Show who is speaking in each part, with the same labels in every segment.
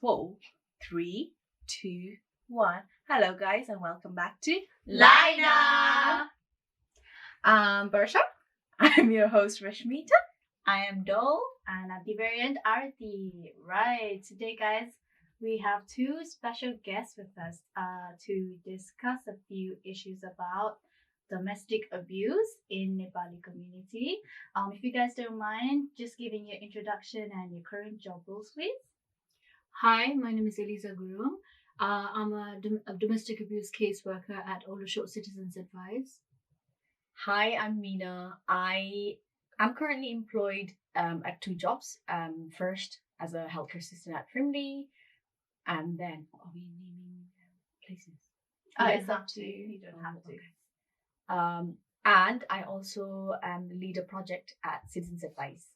Speaker 1: 4, 3, 2, 1. Hello guys and welcome back to
Speaker 2: LYINA.
Speaker 3: I'm Barsha.
Speaker 1: I'm your host Rashmita.
Speaker 2: I am Dole.
Speaker 3: And at the very end, Arati. Right, today guys, we have two special guests with us to discuss a few issues about domestic abuse in Nepali community. If you guys don't mind, just giving your introduction and your current job roles, please.
Speaker 4: Hi, my name is Eliza Guru. I'm a domestic abuse caseworker at Aldershot Citizens Advice.
Speaker 2: Hi, I'm Meena. I'm currently employed at two jobs. First as a healthcare assistant at Frimley, and then are we naming places?
Speaker 3: It's up to you. You don't have to.
Speaker 2: Okay. And I also lead a project at Citizens Advice.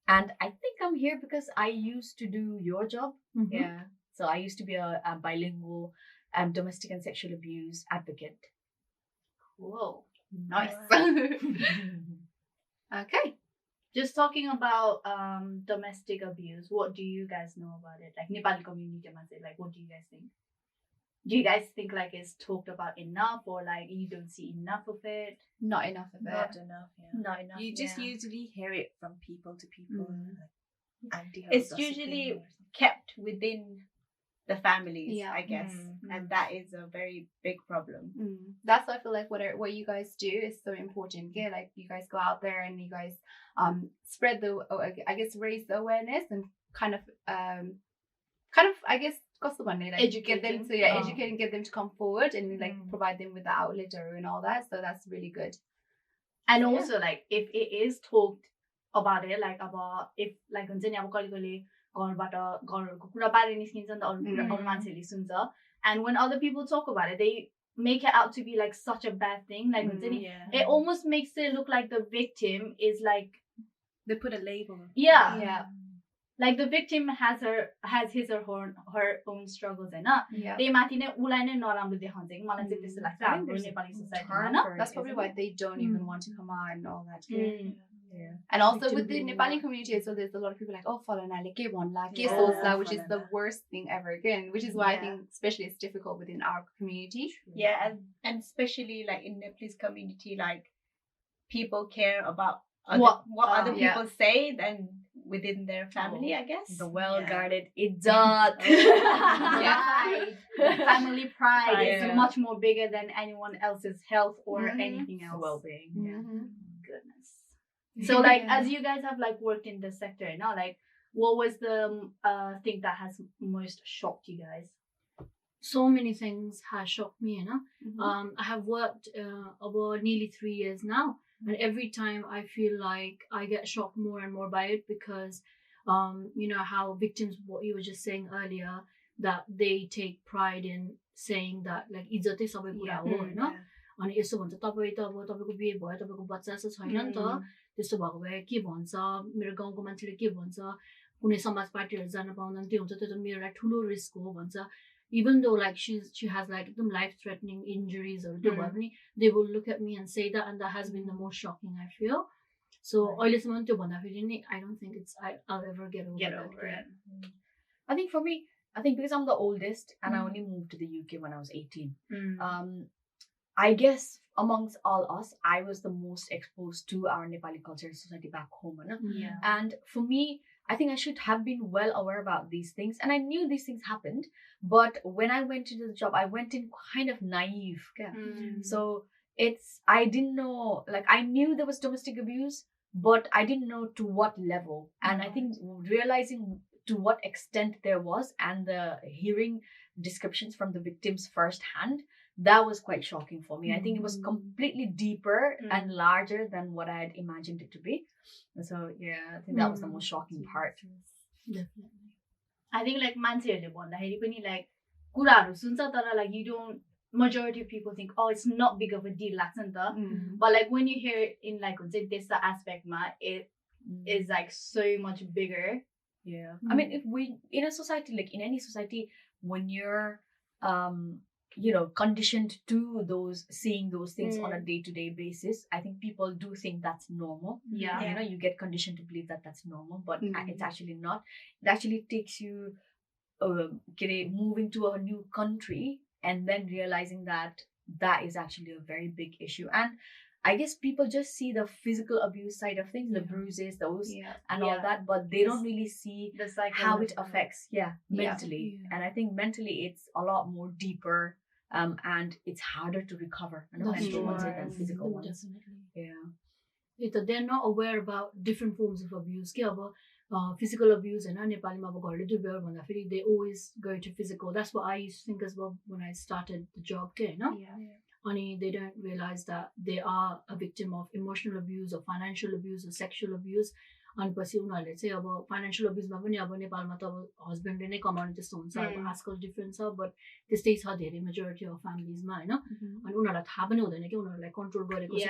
Speaker 2: And I think I'm here because I used to do your job.
Speaker 3: Mm-hmm.
Speaker 2: Yeah. So I used to be a bilingual domestic and sexual abuse advocate.
Speaker 3: Cool.
Speaker 2: Nice.
Speaker 3: Okay. Just talking about domestic abuse, what do you guys know about it? Like Nepali community, like what do you guys think? Do you guys think like it's talked about enough, or like you don't see enough of it?
Speaker 4: Not enough of it.
Speaker 1: Not enough, yeah.
Speaker 3: Not enough.
Speaker 1: You just usually hear it from people to people.
Speaker 2: It's usually kept within the families, I guess. And that is a very big problem.
Speaker 4: That's why I feel like what you guys do is so important. Yeah, like you guys go out there and you guys spread raise the awareness and kind of I guess educate them to educate and get them to come forward and like provide them with the outlet and all that. So that's really good.
Speaker 3: And also like if it is talked about it, like about if like and when other people talk about it, they make it out to be like such a bad thing. Like it almost makes it look like the victim is like
Speaker 1: they put a label.
Speaker 3: Yeah. Like the victim has his or her own struggles and they
Speaker 4: that's probably why they don't even want to come out and all that. And also with the Nepali community, so there's a lot of people like, oh, follow which is the worst thing ever again, which is why I think especially it's difficult within our community.
Speaker 2: Yeah, and especially like in Nepalese community, like people care about what other people say than within their family, I guess.
Speaker 1: The well-guarded
Speaker 2: izzat.
Speaker 3: Family pride is much more bigger than anyone else's health or anything else.
Speaker 1: Well-being.
Speaker 3: Goodness. So like as you guys have like worked in this sector now, like what was the thing that has most shocked you guys?
Speaker 4: So many things have shocked me, I have worked about nearly 3 years now. And every time I feel like I get shocked more and more by it because, you know, how victims, what you were just saying earlier, that they take pride in saying that, like, इज्जतै सबै कुरा हो हैन अनि यसो भन्छ तपाई त अब तपाईको बिहे भयो तपाईको बच्चा छ छैन नि त त्यस्तो भएको भए के भन्छ मेरो गाउँको मान्छेले के भन्छ कुनै समाज पार्टीहरु जान पाउँदैन त्यो हुन्छ त्यो त मेरो लागि ठुलो रिस्क हो भन्छ even though like she has like them life threatening injuries or they will look at me and say that, and that has been the most shocking I feel. So I don't think I'll ever get over it.
Speaker 2: I think for me, because I'm the oldest and I only moved to the UK when I was 18. I guess amongst all us, I was the most exposed to our Nepali culture and society back home. And for me, I think I should have been well aware about these things. And I knew these things happened. But when I went into the job, I went in kind of naive. So I didn't know, like I knew there was domestic abuse, but I didn't know to what level. And I think realizing to what extent there was and the hearing descriptions from the victims firsthand, that was quite shocking for me. I think it was completely deeper and larger than what I had imagined it to be. So yeah, I think that was the most shocking part.
Speaker 4: Definitely.
Speaker 3: I think like मान्छेहरुले भन्दाखेरि पनि like कुराहरु सुन्छ तर like you don't, majority of people think oh it's not big of a deal लाग्छ नि त. But like when you hear it in like हुन्छ त्यस्ता aspect मा it is like so much bigger.
Speaker 2: Yeah. I mean, if we in a society, like in any society, when you're you know, conditioned to seeing those things on a day-to-day basis, I think people do think that's normal.
Speaker 3: Yeah.
Speaker 2: You know, you get conditioned to believe that that's normal, but it's actually not. It actually takes you moving to a new country and then realizing that that is actually a very big issue. And I guess people just see the physical abuse side of things, the bruises, those and all that, but they don't really see how it affects mentally. And I think mentally it's a lot more deeper, and it's harder to recover mental ones than physical ones.
Speaker 4: Definitely. They're not aware about different forms of abuse. Physical abuse and they always go to physical. That's what I used to think as well when I started the job. They don't realize that they are a victim of emotional abuse or financial abuse or sexual abuse. And let's say about financial abuse, husband नै कमाउने त्यस्तो हुन्छ अब आजकल different छ but त्यस्तै छ धेरै मेजोरिटी अफ फ्यामिलीजमा हैन अनि उनीहरुलाई थाहा पनि हुँदैन कि उनीहरुलाई कन्ट्रोल गरेको छ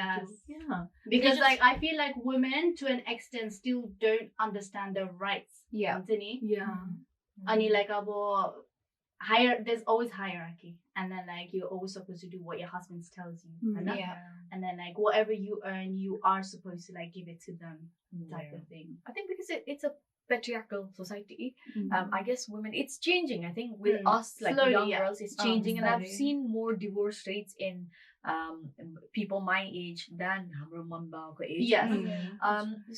Speaker 3: because like I feel like women to an extent still don't understand their rights हुन्छ नि अनि like अब there's always hierarchy, and then like you're always supposed to do what your husband tells you, and then like whatever you earn, you are supposed to like give it to them, type of thing.
Speaker 2: I think because it's a patriarchal society, I guess women, it's changing. I think with us like slowly, young girls, it's changing, and I've seen more divorce rates in people my age than हाम्रो मम्मीको age.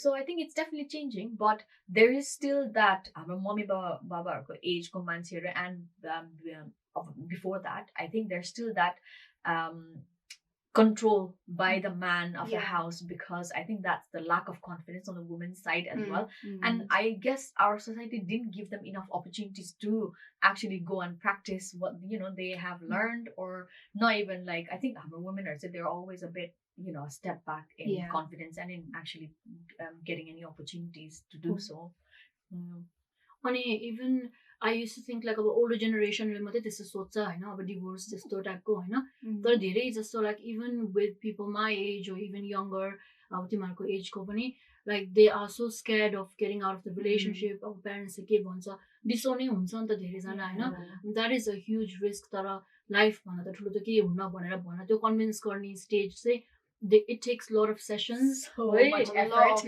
Speaker 2: So I think it's definitely changing, but there is still that हाम्रो mummy बाबाहरूको age को मान्छेहरु, and before that I think there's still that control by the man of the house, because I think that's the lack of confidence on the woman's side as well. And I guess our society didn't give them enough opportunities to actually go and practice what they have learned, or not even like, I think our women are they're always a bit a step back in confidence and in actually getting any opportunities to do so.
Speaker 4: Even I used to think like about older generation मात्रै त्यस्तो सोच्छ हैन अब divorce त्यस्तो टाइपको हैन तर धेरै जस्तो like even with people my age or even younger अब तिमीहरुको age को पनि like they are so scared of getting out of the relationship अब parents ले के भन्छ disown हुन्छ नि त धेरै जना हैन that is a huge risk तर life भन्दा त ठुलो त के हुन्न भनेर भन्न त्यो convince गर्ने stage चाहिँ it takes a lot of sessions,
Speaker 2: so much effort.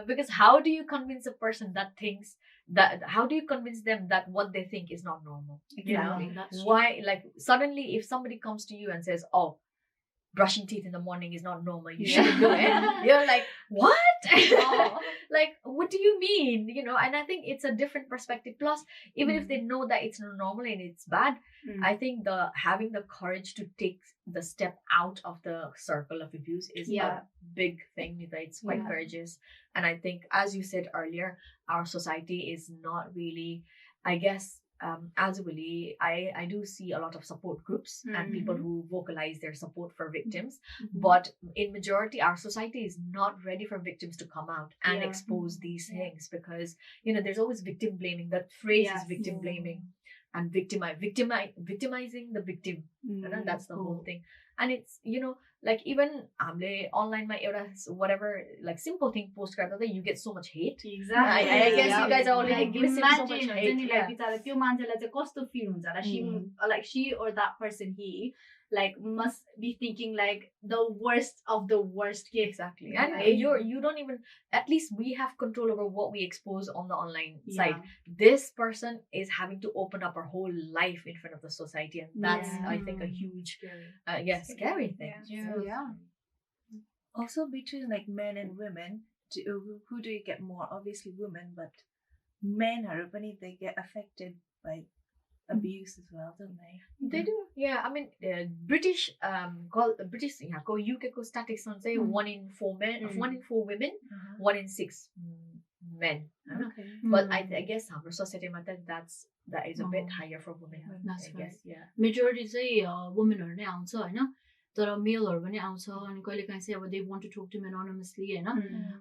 Speaker 2: Because how do you convince a person that thinks that, how do you convince them that what they think is not normal? Why, like suddenly if somebody comes to you and says, oh, brushing teeth in the morning is not normal, you shouldn't do it, you're like, what? Like, what do you mean? And I think it's a different perspective. Plus, even if they know that it's not normal and it's bad, I think having the courage to take the step out of the circle of abuse is a big thing. It's quite courageous. And I think, as you said earlier, our society is not really, I guess, as a Willie, I do see a lot of support groups and people who vocalize their support for victims. But in majority, our society is not ready for victims to come out and expose these things, because, there's always victim blaming. That phrase is victim blaming and victimizing the victim. That's the whole thing. And it's, like even online whatever like simple thing post you get so much hate.
Speaker 3: Exactly.
Speaker 2: I guess you guys are already giving so much hate.
Speaker 3: Like she or that person, he like must be thinking like the worst of the worst case.
Speaker 2: Exactly. And you don't even, at least we have control over what we expose on the online side. This person is having to open up our whole life in front of the society, and that's I think a huge scary thing.
Speaker 1: Also between like men and women, who do you get more? Obviously women, but men they get affected by abuse as well, don't they?
Speaker 2: They do. Yeah, I mean British UK statistics say 1 in 4 men, 1 in 4 women, 1 in 6 men.
Speaker 1: Okay.
Speaker 2: But I guess our society that is a bit higher for women.
Speaker 4: That's
Speaker 2: I guess,
Speaker 4: majority चाहिँ womenहरु नै आउँछ हैन तर मेलहरु पनि आउँछ अनि कहिलेकाहीँ चाहिँ अब they want to talk to me anonymously हैन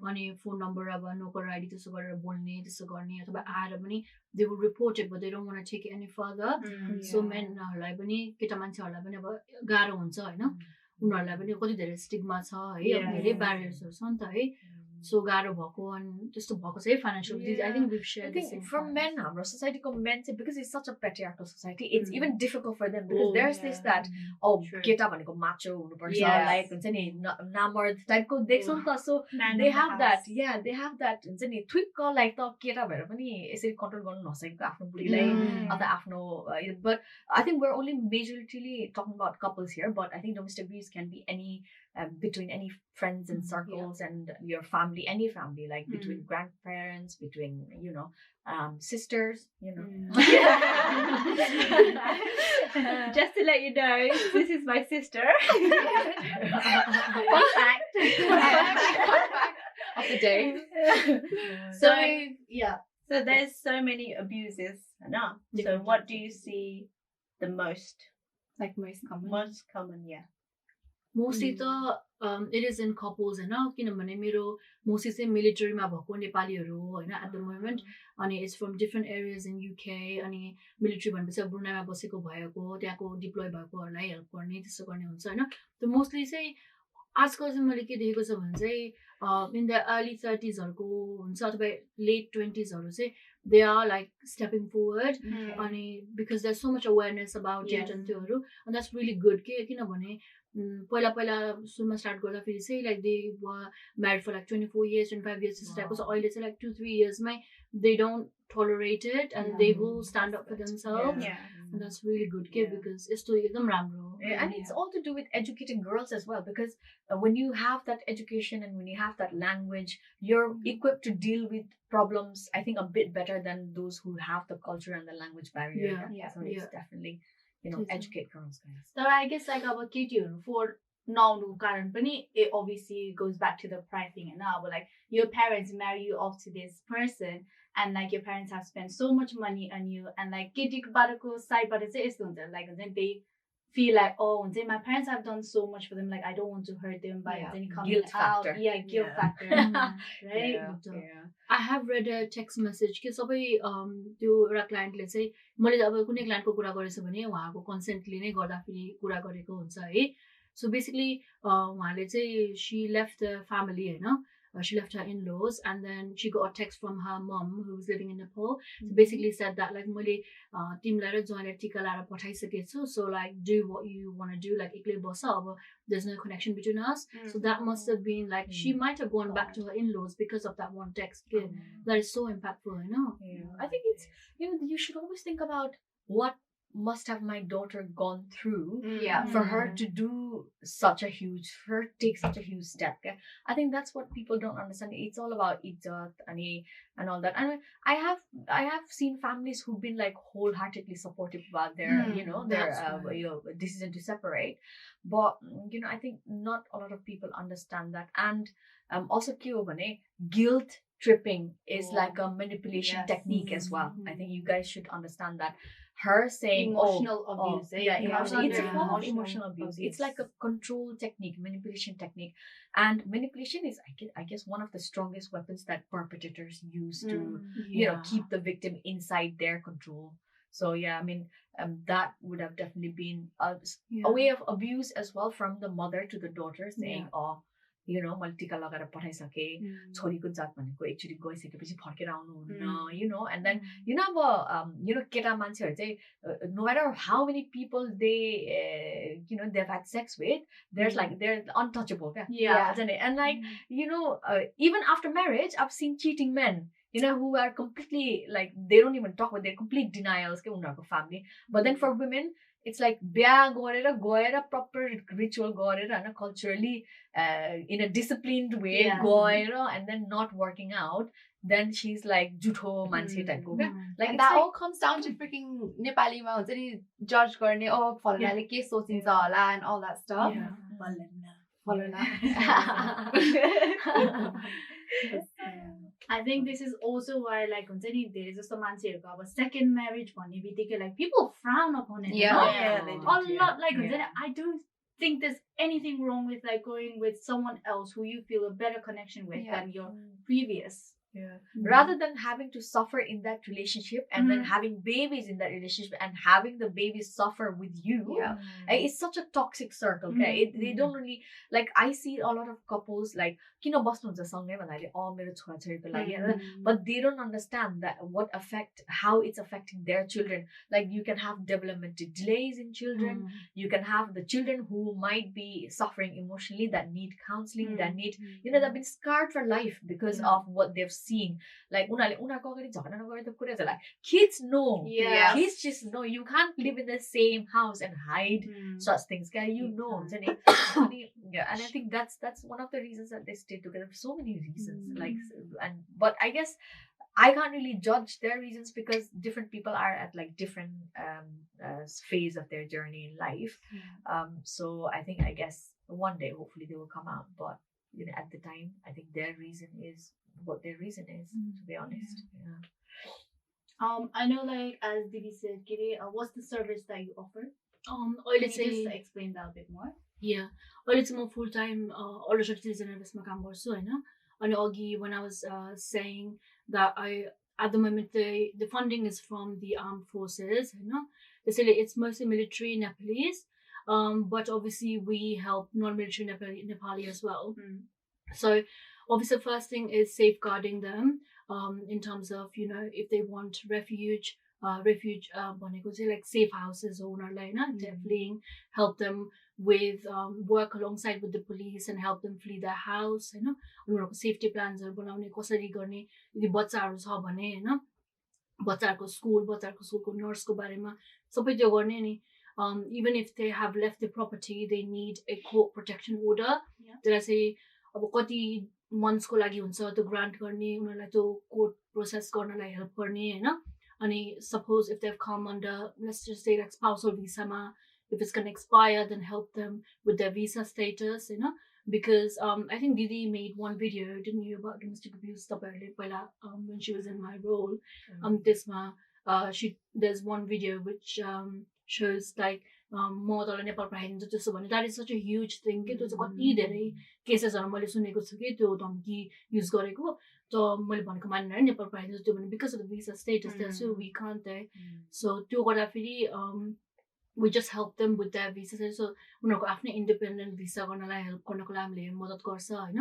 Speaker 4: अनि फोन नम्बर अब नोकर आइडी त्यसो गरेर बोल्ने त्यसो गर्ने अथवा आएर पनि they will report it, but they don't want to take it any further. So मेनहरुलाई पनि केटा मान्छेहरुलाई पनि अब गाह्रो हुन्छ हैन उनीहरुलाई पनि कति धेरै स्टिग्मा छ है अब धेरै ब्यारियर्सहरु छ नि त है so गाह्रो भएको अनि त्यस्तो भएको छ है financial disease. I think we've
Speaker 2: I
Speaker 4: shared the
Speaker 2: think
Speaker 4: same
Speaker 2: for
Speaker 4: points.
Speaker 2: men, our society men say because it's such a patriarchal society, it's even difficult for them because there's this that
Speaker 3: True.
Speaker 2: केटा भनेको macho हुनुपर्छ
Speaker 3: Yes.
Speaker 2: like हुन्छ नि नामर्द टाइपको देख्छ नि त so
Speaker 3: Man
Speaker 2: they
Speaker 3: of the
Speaker 2: have that
Speaker 3: house.
Speaker 2: they have that हुन्छ नि twitch like त केटा भएर पनि यसरी कन्ट्रोल गर्न नसकेको आफ्नो बुढीलाई अथवा आफ्नो but I think we're only majorly talking about couples here, but I think domestic abuse can be any between any friends and circles and your family, any family, like between grandparents, between sisters,
Speaker 1: Just to let you know, this is my sister. Fun fact.
Speaker 2: Of the day.
Speaker 3: So
Speaker 1: So there's so many abuses. No. So what do you see the most?
Speaker 3: like most common.
Speaker 1: Most common, yeah.
Speaker 4: Mostly त it is in couples होइन किनभने मेरो mostly चाहिँ मिलिटरीमा भएको नेपालीहरू हो होइन at the moment अनि it's from different areas in UK अनि मिलिट्री भनेपछि ब्रुनाईमा बसेको भएको त्यहाँको डिप्लोय भएकोहरूलाई हेल्प गर्ने त्यस्तो गर्ने हुन्छ होइन त मोस्टली चाहिँ आजकल चाहिँ मैले के देखेको छ भने चाहिँ in the early 30sहरूको हुन्छ अथवा late 20sहरू चाहिँ they are like stepping forward अनि because there's so much awareness about it and त्योहरू and that's really good किनभने पहिला सुरुमा स्टार्ट गर्दाखेरि चाहिँ like they were married for like 24 years 25 years त्यस्तो टाइपको छ अहिले चाहिँ like 2-3 yearsमै they don't tolerate it and they will stand up for themselves and that's really good because यस्तो एकदम राम्रो हो
Speaker 2: and it's all to do with educating girls as well because when you have that education and when you have that language you're equipped to deal with problems I think a bit better than those who have the culture and the language barrier so it's definitely educate girls guys.
Speaker 3: So I guess like अब केटीहरू for नआउनुको कारण पनि it obviously goes back to the pride thing and अब like your parents marry you off to this person and like your parents have spent so much money on you and like केटीको बाटोको साइडबाट चाहिँ यस्तो हुन्छ like they feel like my parents have done so much for them like I don't want to hurt them by
Speaker 2: guilt factor.
Speaker 3: Guilt factor right
Speaker 4: I have read a text message कि सबै त्यो एउटा क्लाइन्टले चाहिँ मैले अब कुनै क्लाइन्टको कुरा गरेछ भने उहाँको कन्सेन्टले नै गर्दाखेरि कुरा गरेको हुन्छ है सो बेसिकली उहाँले चाहिँ she left the family होइन she left her in-laws and then she got a text from her mom who was living in Nepal so basically said that like मैले तिमीलाई र ज्वाइँलाई टिका लाएर पठाइसकेको छु so like do what you want to do like एक्लै बस अब there's no connection between us so that must have been like she might have gone back to her in-laws because of that one text that is so impactful
Speaker 2: I think it's you should always think about what must have my daughter gone through for her to do take such a huge step I think that's what people don't understand it's all about izzat and all that and I have seen families who've been like wholeheartedly supportive about their their decision to separate but I think not a lot of people understand that and also guilt tripping is like a manipulation technique as well I think you guys should understand that her saying
Speaker 3: emotional abuse
Speaker 2: it's a form of emotional abuse it's like a control technique manipulation technique and manipulation is I guess one of the strongest weapons that perpetrators use to keep the victim inside their control so I mean that would have definitely been a way of abuse as well from the mother to the daughter saying मैले टिका लगाएर पठाइसके छोरीको जात भनेको एकचोटि गइसकेपछि फर्केर आउनुहुन्न and then अब केटा मान्छेहरु चाहिँ no matter how many people they've had sex with there's like they're untouchable and like even after marriage I've seen cheating men who are completely like they don't even talk about their complete denials ke unharko family but then for women it's like biha gaera proper ritual gaera and culturally in a disciplined way gaera and then not working out then she's like jutho manche type ko
Speaker 5: like that like, all comes down to freaking Nepali ma huncha ni judge गर्ने फलनाले के सोचिन्छ होला and all that stuff फलना
Speaker 3: I think this is also why like huncha ni धेरै जस्तो मान्छेहरुको अब second marriage भन्ने बित्तिकै like people frown upon it a lot like huncha ni I don't think there's anything wrong with like going with someone else who you feel a better connection with than your previous
Speaker 2: Yeah. Rather than having to suffer in that relationship and then having babies in that relationship and having the babies suffer with you, it's such a toxic circle. Okay, they don't really like. I see a lot of couples like किन बस्नुहुन्छ सँगै भन्नाले मेरो छोराछोरीको लागि but they don't understand that how it's affecting their children. Like you can have developmental delays in children. You can have the children who might be suffering emotionally that need counseling, that need they've been scarred for life because of what they've seen. Like like kids know. Kids just know. You can't live in the same house and hide such things. You know. And I think that's one of the reasons that they stay together for so many reasons. But I guess I can't really judge their reasons because different people are at like different phase of their journey in life. So I guess one day hopefully they will come out, but at the time I think their reason is what their reason is, to be honest.
Speaker 3: I know, like as Didi said, Kiri, what's the service that you offer?
Speaker 4: Can
Speaker 3: you just explain that a bit more?
Speaker 4: Yeah, अहिले चाहिँ म full time Aldershot Citizen Serviceमा काम गर्छु हैन. अनि अघि when I was saying that at the moment the funding is from the armed forces, त्यसैले it's mostly military Nepalese, but obviously we help non-military Nepali as well. So obviously first thing is safeguarding them in terms of if they want refuge भनेको चाहिँ like safe houses हो उनीहरुलाई हैन, fleeing, help them with work alongside with the police and help them flee their house हैन. उनीहरुको safety plans हरु बनाउने, कसरी गर्ने, यदि बच्चाहरु छ भने हैन, बच्चाहरुको स्कुलको नर्सको बारेमा सबै त्यो गर्ने नि. Even if they have left the property, they need a court protection order. त्यसलाई चाहिँ अब कति months को लागि हुन्छ त्यो grant गर्ने, उनीहरुलाई त्यो court process गर्नलाई help गर्ने हैन. अनि suppose if they've come under, let's just say like spousal visa ma, if it's going to expire, then help them with their visa status, because I think Didi made one video, didn't you, about domestic abuse when she was in my role. There's one video which shows like more than Nepal that is such a huge thing. It was कति धेरै केसेसहरु मैले सुनेको छु के त्यो धम्की use गरेको. त मैले भनेको मान्दैन नेपाल प्राइज त्यो भने because of the visa status they're so weak, can't they? So त्यो गर्दा फेरि we just help them with their visa status. So उनीहरुको आफ्नै independent visa गर्नलाई help गर्नको लागि हामीले मद्दत गर्छ हैन.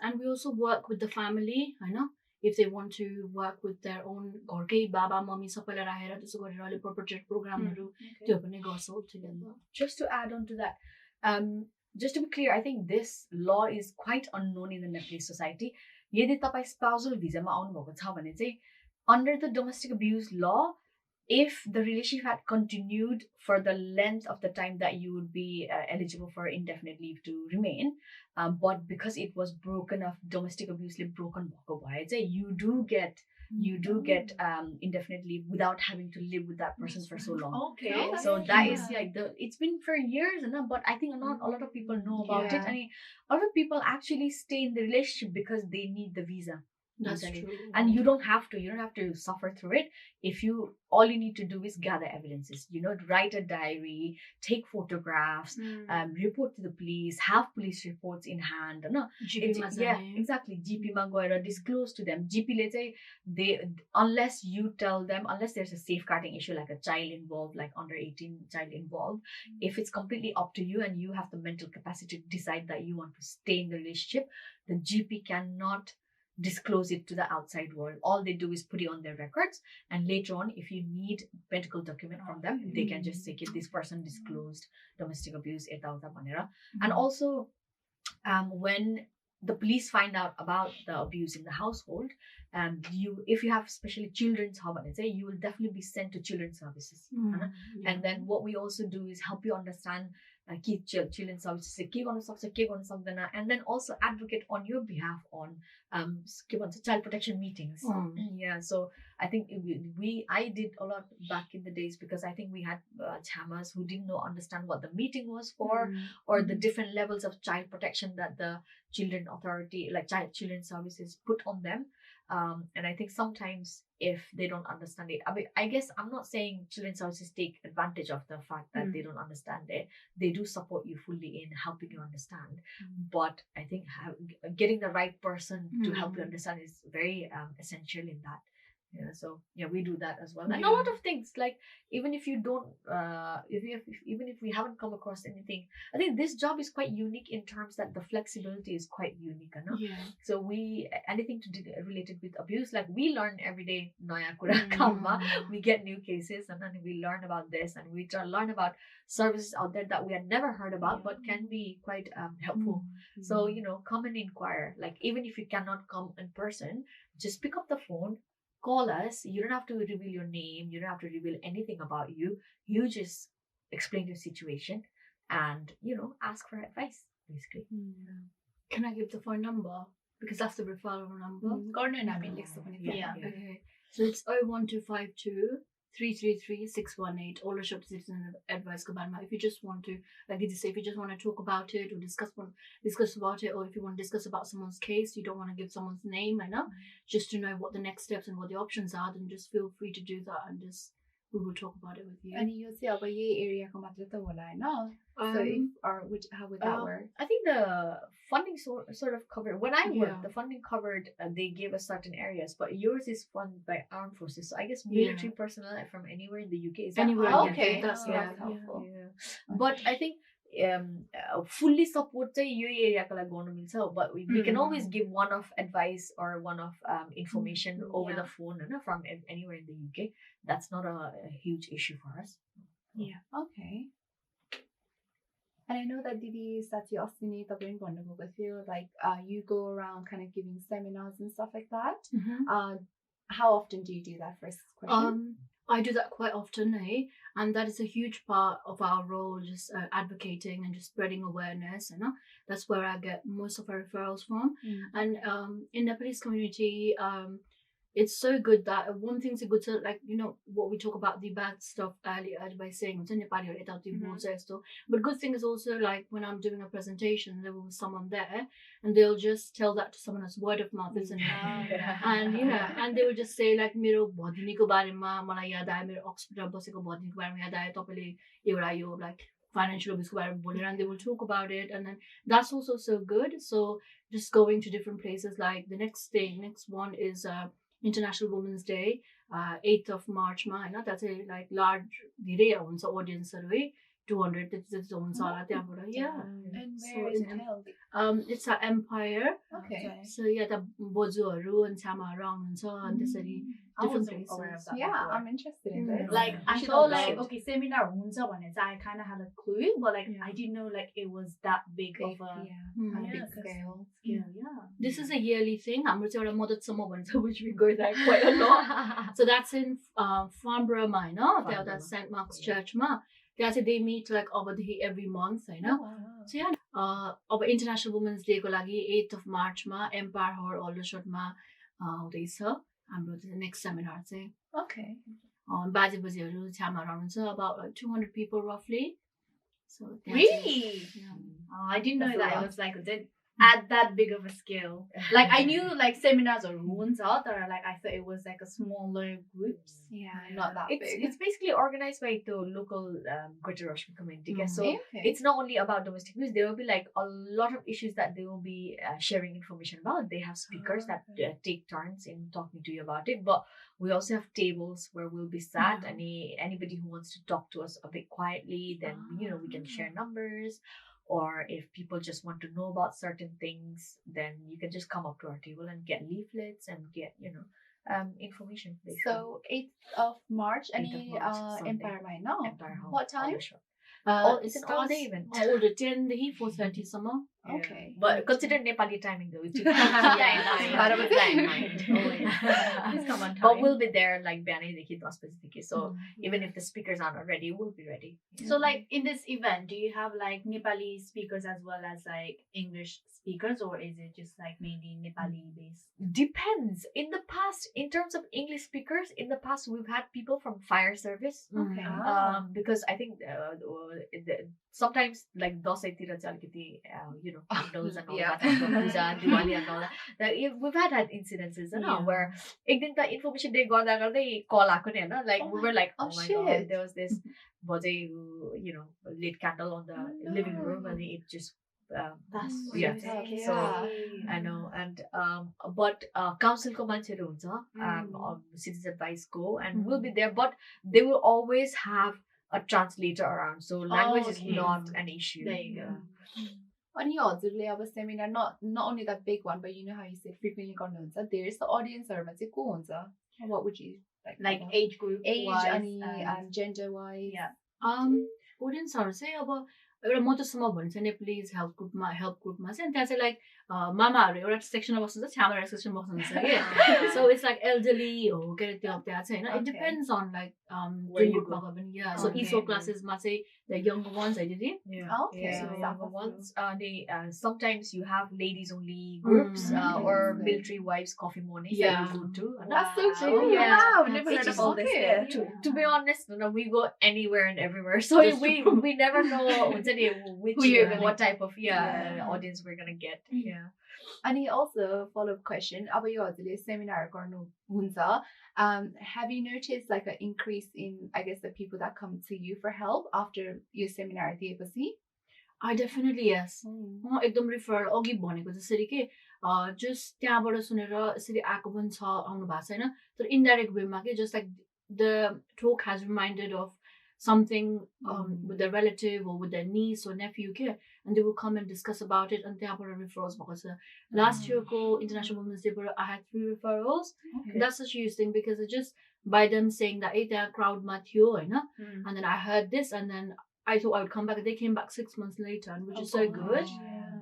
Speaker 4: And we also work with the family Hahn, if they want to work with their own घरकै बाबा मम्मी सबैलाई राखेर त्यसो गरेर अहिले प्रोटेक्टेड प्रोग्रामहरु त्यो पनि गर्छौ together.
Speaker 2: Just to add on to that, just to be clear, I think this law is quite unknown in the Nepalese society. यदि तपाई spousal visa मा आउनु भएको छ भने चाहिँ under the domestic abuse law, if the relationship had continued for the length of the time that you would be eligible for indefinite leave to remain, but because it was broken off, domestic abuse broken भएको भए चाहिँ you do get indefinite leave without having to live with that person for so long.
Speaker 3: Okay.
Speaker 2: So that is like it's been for years, but I think not a lot of people know about it. I mean, a lot of people actually stay in the relationship because they need the visa.
Speaker 4: That's true.
Speaker 2: And you don't have to suffer through it. All you need to do is gather evidences, write a diary, take photographs, report to the police, have police reports in hand. Exactly. GP ma gaera disclose to them. GP le chai unless you tell them, unless there's a safeguarding issue like a child involved, like under 18 child involved, if it's completely up to you and you have the mental capacity to decide that you want to stay in the relationship, the GP cannot disclose it to the outside world. All they do is put it on their records, and later on if you need medical document from them, they can just say this person disclosed domestic abuse and also when the police find out about the abuse in the household, if you have especially children's home, you will definitely be sent to children's services. And then what we also do is help you understand children's services and then also advocate on your behalf on child protection meetings. So I think I did a lot back in the days because I think we had chamas who didn't understand what the meeting was for, or the different levels of child protection that the children authority, like children's services, put on them. And I think sometimes if they don't understand it, I mean, I guess I'm not saying children's services take advantage of the fact that they don't understand it. They do support you fully in helping you understand. But I think getting the right person to help you understand is very essential in that. Yeah, so yeah, we do that as well, and a lot of things, like even if you don't, even if we haven't come across anything, I think this job is quite unique in terms that the flexibility is quite unique, no? So we anything to do related with abuse, like we learn every day, naya kura kama. We get new cases, and then we learn about this, and we try to learn about services out there that we had never heard about, but can be quite helpful. So come and inquire. Like even if you cannot come in person, just pick up the phone. Call us. You don't have to reveal your name. You don't have to reveal anything about you. You just explain your situation and, ask for advice, basically.
Speaker 4: Can I give the phone number? Because that's the referral number. Okay. So it's 01252 333 618. Aldershot Citizen Advice Kabanma. If you just want to, like you say, if you just want to talk about it or discuss about it, or if you want to discuss about someone's case, you don't want to give someone's name, just to know what the next steps and what the options are, then just feel free to do that, and we will talk about it with you.
Speaker 5: And you say about your area so how would that work?
Speaker 2: I think the funding sort of covered. When I worked, the funding covered. They gave us certain areas, but yours is funded by armed forces. So I guess military personnel from anywhere in the UK is
Speaker 4: anywhere.
Speaker 5: Okay, that's helpful.
Speaker 2: But I think fully support your area but we can always give one-off advice or one-off information over the phone from anywhere in the UK. That's not a huge issue for us.
Speaker 5: Okay. And I know that Didi Sati Ostini Tabin with you, like you go around kind of giving seminars and stuff like that. How often do you do that? First question.
Speaker 4: I do that quite often, and that is a huge part of our role, just advocating and just spreading awareness. That's where I get most of our referrals from. And in Nepalese community, it's so good that one thing's a good to, like, what we talk about the bad stuff earlier by saying but good thing is also, like, when I'm doing a presentation, there will be someone there and they'll just tell that to someone as word of mouth, isn't it? And and they will just say, like, मेरो भदिनीको बारेमा मलाई याद आयो, मेरो अक्सफोर्डमा बसेको भदिनीको बारेमा याद आयो, तपाईले एउटा यो like financial abuse बारेमा बोलेर, and they will talk about it, and then that's also so good. So just going to different places, like the next one is International Women's Day, 8th of March that's a like large audience 200
Speaker 5: And where is it held?
Speaker 4: It's an Empire.
Speaker 5: Okay.
Speaker 4: So the bojuharu and chamaharu aunनुहुन्छ and त्यसरी different places.
Speaker 5: I'm interested in this.
Speaker 3: Like I thought like okay, seminar huncha भने I kind of had a clue, but like I didn't know like it was that big of a
Speaker 5: big scale.
Speaker 4: This is a yearly thing. हाम्रो चाहिँ एउटा मदतसम्म भन्छ, which we go there quite a lot. So that's in Farnborough त्यहाँ that's St. Mark's Church मा. They meet like every month, So अब International Women's Day को लागि 8th of March मा Empire Hall Aldershot मा हुँदैछ हाम्रो next seminar चाहिँ.
Speaker 5: Okay.
Speaker 4: बाजेबोजीहरु छ्यामाहरु आउनुहुन्छ, about like 200 people roughly. So
Speaker 3: really? I didn't know that it was like at that big of a scale. Like I knew like seminars or runs out there, like I thought it was like a smaller groups.
Speaker 5: Not that big.
Speaker 2: It's basically organized by the local Greater Rushmoor community. So it's not only about domestic abuse. There will be like a lot of issues that they will be sharing information about. They have speakers that take turns in talking to you about it, but we also have tables where we'll be sat. Anybody who wants to talk to us a bit quietly, then we can share numbers. Or if people just want to know about certain things, then you can just come up to our table and get leaflets and get, information. Basically.
Speaker 5: So 8th of March, any Empire right now?
Speaker 2: Empire Hall.
Speaker 5: What time?
Speaker 2: It's an all-day event.
Speaker 4: All the 10 to 4:30 summer.
Speaker 5: Okay.
Speaker 2: But consider Nepali timing though. Please come on time. But we'll be there like bihanaiदेखि 10 बजेदेखि. So even if the speakers aren't already, we'll be ready.
Speaker 3: So like in this event, do you have like Nepali speakers as well as like English speakers, or is it just like mainly Nepali based?
Speaker 2: Depends. In the past, in terms of English speakers, in the past we've had people from fire service.
Speaker 5: Okay.
Speaker 2: Because I think sometimes like दसैँतिर चाहिँ अलिकति candles and all that, puja, Diwali and all that. We've had incidences, where the information they got that call like we were like, oh my god, there was this body who lit candle on the living room and it just
Speaker 5: that's
Speaker 2: so I know. And but council ko mancheru huncha, citizen advice go and we'll be there, but they will always have a translator around, so language is not an issue.
Speaker 3: There you go.
Speaker 5: Ani हजुरले अब seminar not only that big one, but you know how you said frequently गर्नुहुन्छ, there's the audience हरूमा चाहिँ को हुन्छ? What would you
Speaker 3: like age group wise
Speaker 5: and gender wise?
Speaker 4: audience हरू चाहिँ अब एउटा म जसम्म भन्छ नेपालीज हेल्प ग्रुपमा चाहिँ त्यहाँ चाहिँ लाइक मामाहरू एउटा सेक्सनमा बस्नुहुन्छ, छ्यामा एउटा सेक्सनमा बस्नुहुन्छ कि सो इट्स लाइक एल्डरली हो के अरे त्यहाँ चाहिँ होइन. इट डिपेन्ड्स अन लाइक ग्रुपमा गयो भने या सो इसो क्लासेसमा चाहिँ the younger ones, I did it.
Speaker 2: So younger ones. Sometimes you have ladies only groups or military wives coffee mornings that you go to.
Speaker 5: That's so cool.
Speaker 1: Wow, never heard of all this.
Speaker 2: To be honest, we go anywhere and everywhere. So we never know what type of audience we're gonna get. Yeah.
Speaker 5: And also follow-up question. अब यो हजुरले seminar गर्नु हुन्छ. Have you noticed like an increase in, I guess, the people that come to you for help after your seminar दिएपछि?
Speaker 4: I definitely yes. म एकदम refer अघि भनेको जसरी के just त्यहाँबाट सुनेर यसरी आएको पनि छ, आउनु भएको छैन, तर indirect way मा के just like the talk has reminded of something with their relative or with their niece or nephew के, and they will come and discuss about it, and त्यहाँबाट referrals भएको छ. Last year को International Women's Day I had 3 referrals. That's such a huge thing because it just by them saying that त्यहाँ crowd मा थियो हैन, and then I heard this and then I thought I would come back, and they came back 6 months later, and which is so good.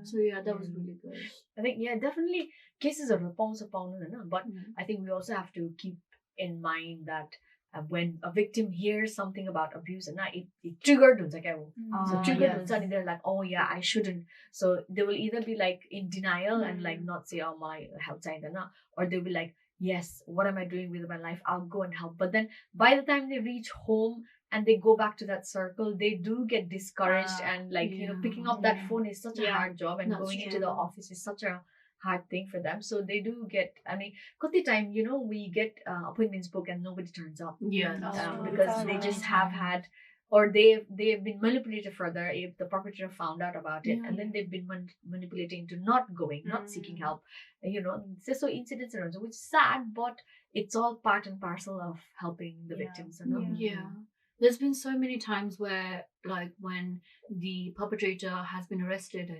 Speaker 4: So that was really good.
Speaker 2: I think definitely cases are पाउँछ पाउनु हैन, but I think we also have to keep in mind that when a victim hears something about abuse and it triggered हुन्छ क्या वो. So triggered हुन्छ and they're like, oh yeah, I shouldn't. So they will either be like in denial and like not say, oh my help चाहिँदैन, or they'll be like, yes, what am I doing with my life? I'll go and help. But then by the time they reach home and they go back to that circle, they do get discouraged and like picking up that phone is such a hard job, and going into the office is such a hard thing for them. So they do get, I mean, kati time, we get appointments booked and nobody turns up. Because they just have had, or they've been manipulated further if the perpetrator found out about it, and then they've been manipulated into not going, not seeking help. So incidents around, which is sad, but it's all part and parcel of helping the victims.
Speaker 4: There's been so many times where, like, when the perpetrator has been arrested,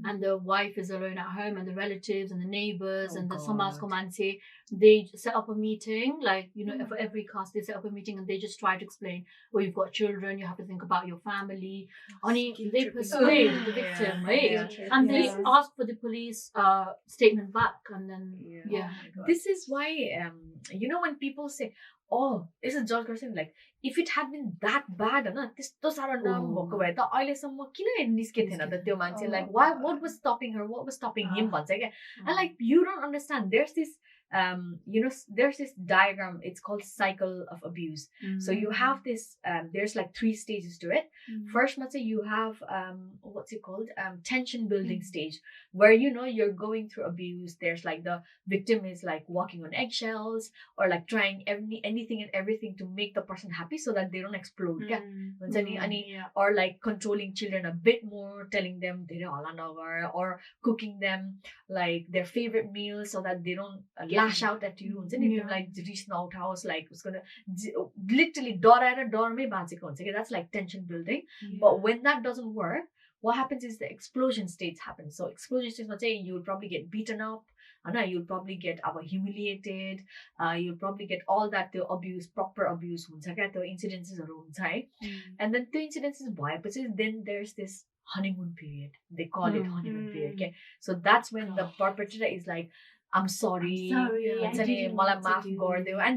Speaker 4: and the wife is alone at home, and the relatives and the neighbors and the Samaj Komante, they set up a meeting, like, for every caste, they set up a meeting and they just try to explain, you've got children, you have to think about your family. Only they persuade the victim, right? And they ask for the police statement back, and then,
Speaker 2: This is why, when people say, oh, this is George Gerson, like, if it had been that bad, like, what was stopping her? What was stopping him? And like, you don't understand. There's this there's this diagram, it's called cycle of abuse. So you have this there's like 3 stages to it. First, let's say you have what's it called, tension building stage, where you're going through abuse. There's like the victim is like walking on eggshells, or like trying anything and everything to make the person happy so that they don't explode. Or like controlling children a bit more, telling them or cooking them like their favorite meals so that they don't lash out at you. Like house, like it's gonna literally that's like tension building. But when that doesn't work, what happens is the explosion states happen. So explosion states, let's say you'll probably get beaten up, you'll probably get humiliated, you'll probably get all that, the abuse, proper abuse, the incidences are and then the incidences, then there's this honeymoon period. They call it honeymoon period. Okay? So that's when the perpetrator is like, I'm sorry. And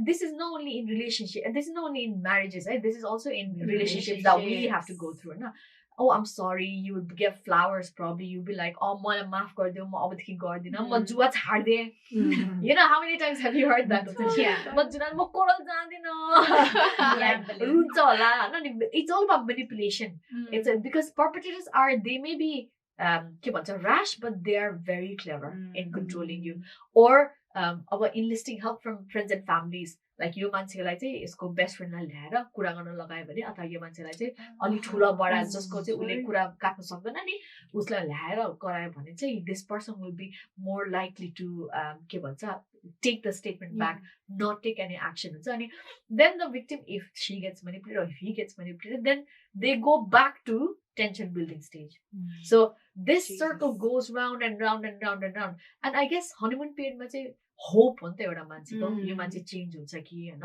Speaker 2: this is not only in relationship, and this is not only in marriages, right? This is also in relationships that we have to go through. Oh, I'm sorry. You would give flowers probably. You'd be like, oh, mala maaf kar deo, ma abadki gardina, ma jua chhad de. How many times have you heard that? Ma koral jandina. It's all about manipulation. It's because perpetrators they may be के भन्छ rash, but they are very clever in controlling you. Or अब enlisting help from friends and families. Like यो मान्छेलाई चाहिँ यसको best फ्रेन्डलाई ल्याएर कुरा गर्न लगायो भने अथवा यो मान्छेलाई चाहिँ अलि ठुलो बडा जसको चाहिँ उसले कुरा काट्न सक्दैन नि उसलाई ल्याएर गरायो भने चाहिँ this person will be more likely to के भन्छ take the statement back, not take any action. And then the victim, if she gets manipulated or if he gets manipulated, then they go back to tension building stage. So this circle goes round and round and round and round. And I guess honeymoon period ma चाहिँ hope हुन्छ एउटा मान्छेको यो मान्छे change हुन्छ कि हैन.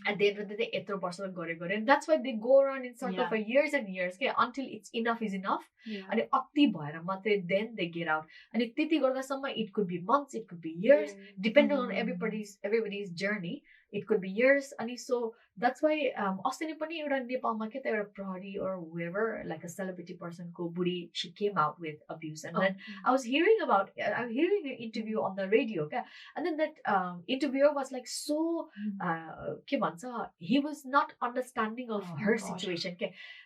Speaker 2: At the end of the day यत्रो वर्ष गरे and that's why they go around in circle for years and years until it's enough is enough. And अति भएर मात्रै then they get out. And त्यति गर्दासम्म it could be months, it could be years, depending on everybody's journey. It could be years. And so that's why अस्ति नै पनि एउटा नेपालमा के त एउटा प्रहरी or whoever, like a celebrity person को बुढी, she came out with abuse. And then I'm hearing an interview on the radio, and then that interviewer was like so के भन्छ, he was not understanding of her situation.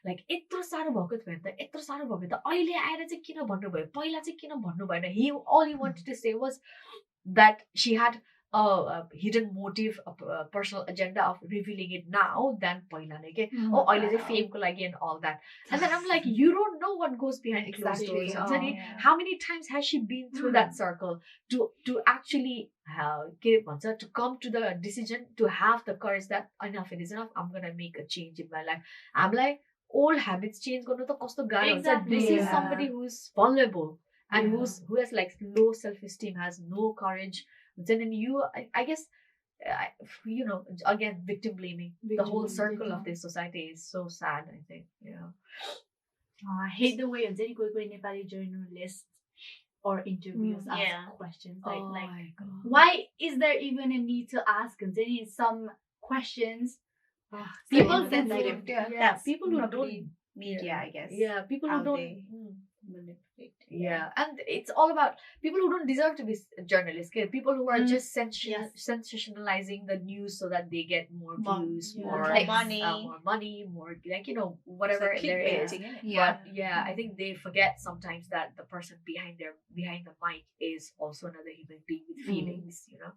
Speaker 2: Like यत्रो साह्रो भएको थियो नि त, यत्रो साह्रो भएको त अहिले आएर चाहिँ किन भन्नुभयो, पहिला चाहिँ किन भन्नु भएन. All he wanted to say was that she had a hidden motive, a personal agenda of revealing it now than पहिला नै के अहिले चाहिँ fame को लागि and all that. And then I'm like, you don't know what goes behind closed doors. How many times has she been through that circle to actually के भन्छ, to come to the decision, to have the courage that enough is enough, I'm gonna make a change in my life. I'm like, old habits change गर्नु त कस्तो गाह्रो हुन्छ. This is somebody who's vulnerable and who has like low self-esteem, has no courage. Then you, I guess, you know, again, victim blaming. The whole circle of this society is so sad, I think.
Speaker 3: I hate the way Nepali journalists or interviews ask questions. Like why is there even a need to ask? And then some questions,
Speaker 1: people sensitive. People who don't media, I guess.
Speaker 2: Yeah, people who don't
Speaker 1: manipulate.
Speaker 2: And it's all about people who don't deserve to be journalists. People who are just sensationalizing the news so that they get more views, more money, more like, you know, whatever there is. But I think they forget sometimes that the person behind the mic is also another human being with feelings. You know.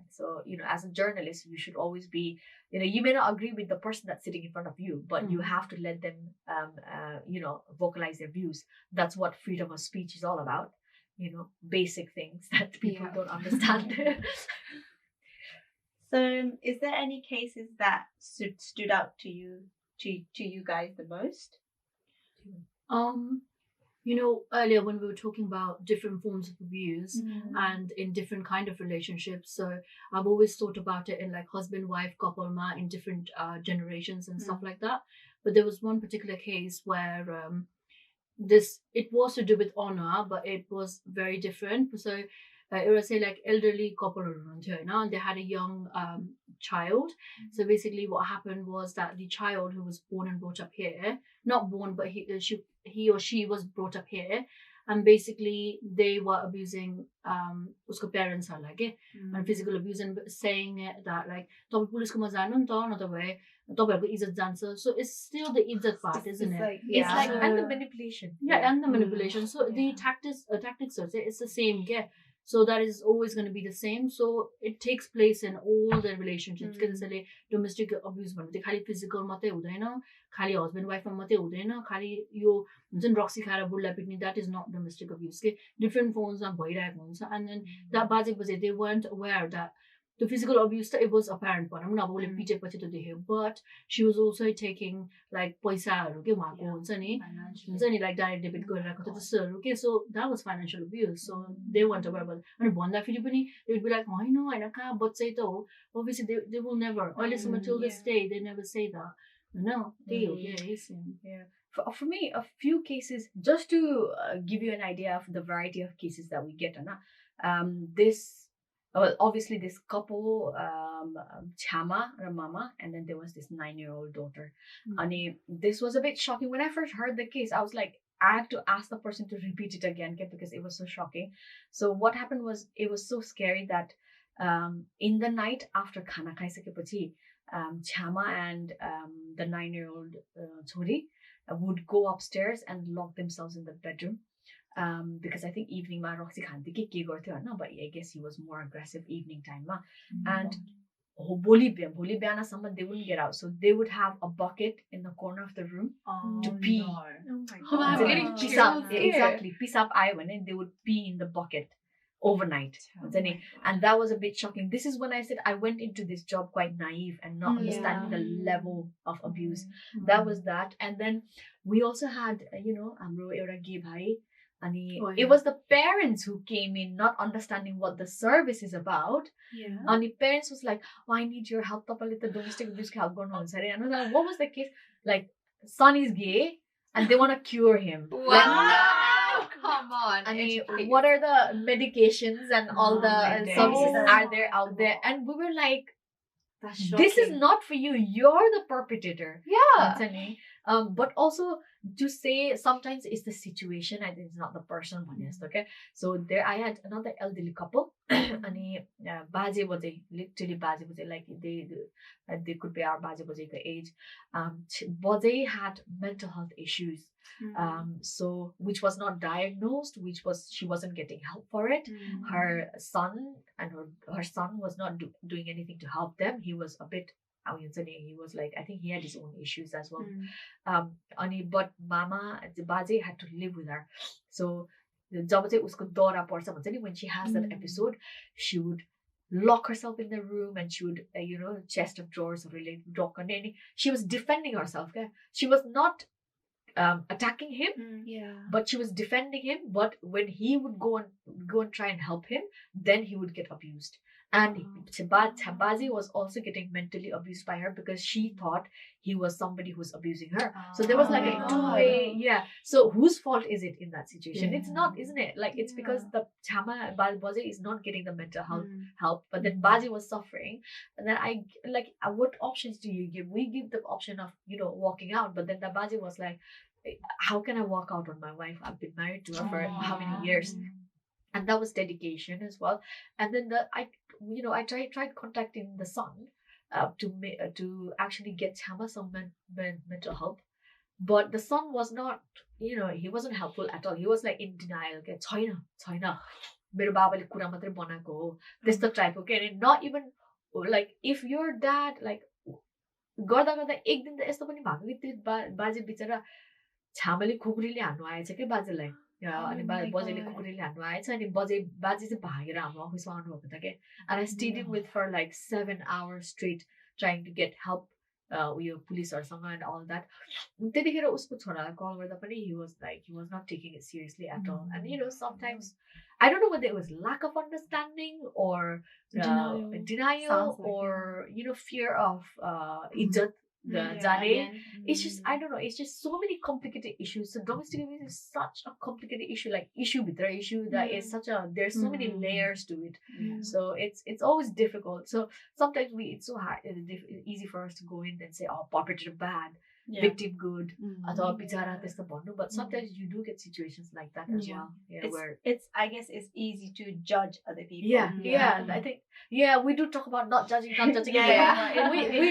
Speaker 2: So you know, as a journalist, you should always be. You know, you may not agree with the person that's sitting in front of you, but you have to let them, you know, vocalize their views. That's what freedom of speech is all about. You know, basic things that people don't understand.
Speaker 1: So, is there any cases that stood out to you guys the most?
Speaker 4: You know, earlier when we were talking about different forms of abuse and in different kind of relationships, so I've always thought about it in like husband-wife couple ma in different generations and stuff like that. But there was one particular case where it was to do with honor, but it was very different. So it was say like elderly couple, and they had a young child. So basically what happened was that the child who was born and brought up here, not born, but he or she was brought up here, and basically they were abusing usko parents are like and physical abuse, and saying that like police ko janu ni ta nata bhae तपाईहरुको इज्जत जान्छ. So it's still the izzat part, isn't it?
Speaker 2: It's like and the manipulation.
Speaker 4: And the manipulation. So the tactics are it's the same. So that is always going to be the same. So it takes place in all the relationships. Because domestic abuse भन्नु खाली physical मात्रै हुँदैन, खाली husband wife मा मात्रै हुँदैन, खाली यो हुन्छ नि रक्सी खाएर बुढलाई पिट्ने, that is not domestic abuse. Different forms मा भइरहेको हुन्छ. And then that बाजे they weren't aware that the physical abuse, it was apparent for them. But she was also taking like paisa like direct debit. So that was financial abuse. So they weren't aware about it. And they would be like, I know, but say though, obviously they will never, or listen until this day, they never say that. No,
Speaker 2: For me, a few cases, just to give you an idea of the variety of cases that we get, well, obviously this couple, Chama and Mama, and then there was this 9-year-old daughter. And this was a bit shocking. When I first heard the case, I was like, I had to ask the person to repeat it again because it was so shocking. So what happened was, it was so scary that in the night after khana khaisakepachi, Chama and the 9-year-old chori would go upstairs and lock themselves in the bedroom. because I think evening ma Roxy khante ke garthyo Hahn, but I guess he was more aggressive evening time ma. And bholi bihanasम्म they wouldn't get out, so they would have a bucket in the corner of the room to pee.
Speaker 3: No.
Speaker 4: Oh, I'm getting
Speaker 2: Piss
Speaker 4: chills
Speaker 2: up,
Speaker 4: here.
Speaker 2: exactly. Piss up aayo भने they would pee in the bucket overnight. And that was a bit shocking. This is when I said I went into this job quite naive and not understanding the level of abuse. That was that. And then we also had, हाम्रो एउटा gay bhai. And it was the parents who came in not understanding what the service is about. And the parents was like, oh, I need your help. Tapale the domestic abuse help garनुहुन्छ अरे. And I was like, what was the case? Like, son is gay and they want to cure him.
Speaker 5: Wow, come on.
Speaker 2: And what are the medications and all the services are there out there? And we were like, this is not for you. You're the perpetrator.
Speaker 5: Yeah.
Speaker 2: But also to say sometimes it's the situation. I think it's not the person. Okay. So there I had another elderly couple. And baje baje, literally baje baje, like they could be our baje baje the age. Baje had mental health issues. So which was not diagnosed, she wasn't getting help for it. Her son and her son was not doing anything to help them. He was a bit, he was like, I think he had his own issues as well. But mama, the baje had to live with her. So जब चाहिँ उसको दौरा पर्छ भन्छ नि, when she has that episode, she would lock herself in the room and she would, chest of drawers really drop. She was defending herself. Okay? She was not attacking him, but she was defending him. But when he would go and try and help him, then he would get abused. And Bazi was also getting mentally abused by her because she thought he was somebody who's abusing her. So there was like a two-way, So whose fault is it in that situation? It's not, isn't it? Like it's because the Chama Bazi is not getting the mental health help, but then Bazi was suffering. And then what options do you give? We give the option of, walking out, but then the Bazi was like, how can I walk out on my wife? I've been married to her for how many years? And that was dedication as well. And then I tried contacting the son to actually get Chama some mental help, but the son was not, he wasn't helpful at all. He was like in denial. Okay, China, मेरो बाबाले कुरा मात्रै बनाएको हो, त्यस्तो type. Okay, and not even like if your dad like गर्दा गर्दा एक दिन त यस्तो पनि भएको कि त्यो बाजे बिचरा छामाले खुकुरीले हान्नु आएछ के बाजेलाई. अनि बजेले खुकुरीले हान्नु आएछ अनि बाजे चाहिँ भागेर हाम्रो अफिसमा आउनुभएको थियो के. And I stayed in with for like 7 hours straight trying to get help पुलिसहरुसँग and all that. त्यतिखेर उसको छोरालाई कल गर्दा पनि he was not taking it seriously at all. And sometimes I don't know whether it was lack of understanding or denial or fear of izzat it's just I don't know, it's just so many complicated issues. So domestic abuse is such a complicated issue, like issue that is such a, there's so many layers to it. So it's always difficult. So sometimes it's so hard, it's easy for us to go in and say, oh, perpetrator bad, victim good, but sometimes you do get situations like that as well. Where
Speaker 1: it's I guess it's easy to judge other people.
Speaker 2: I think we do talk about not judging. We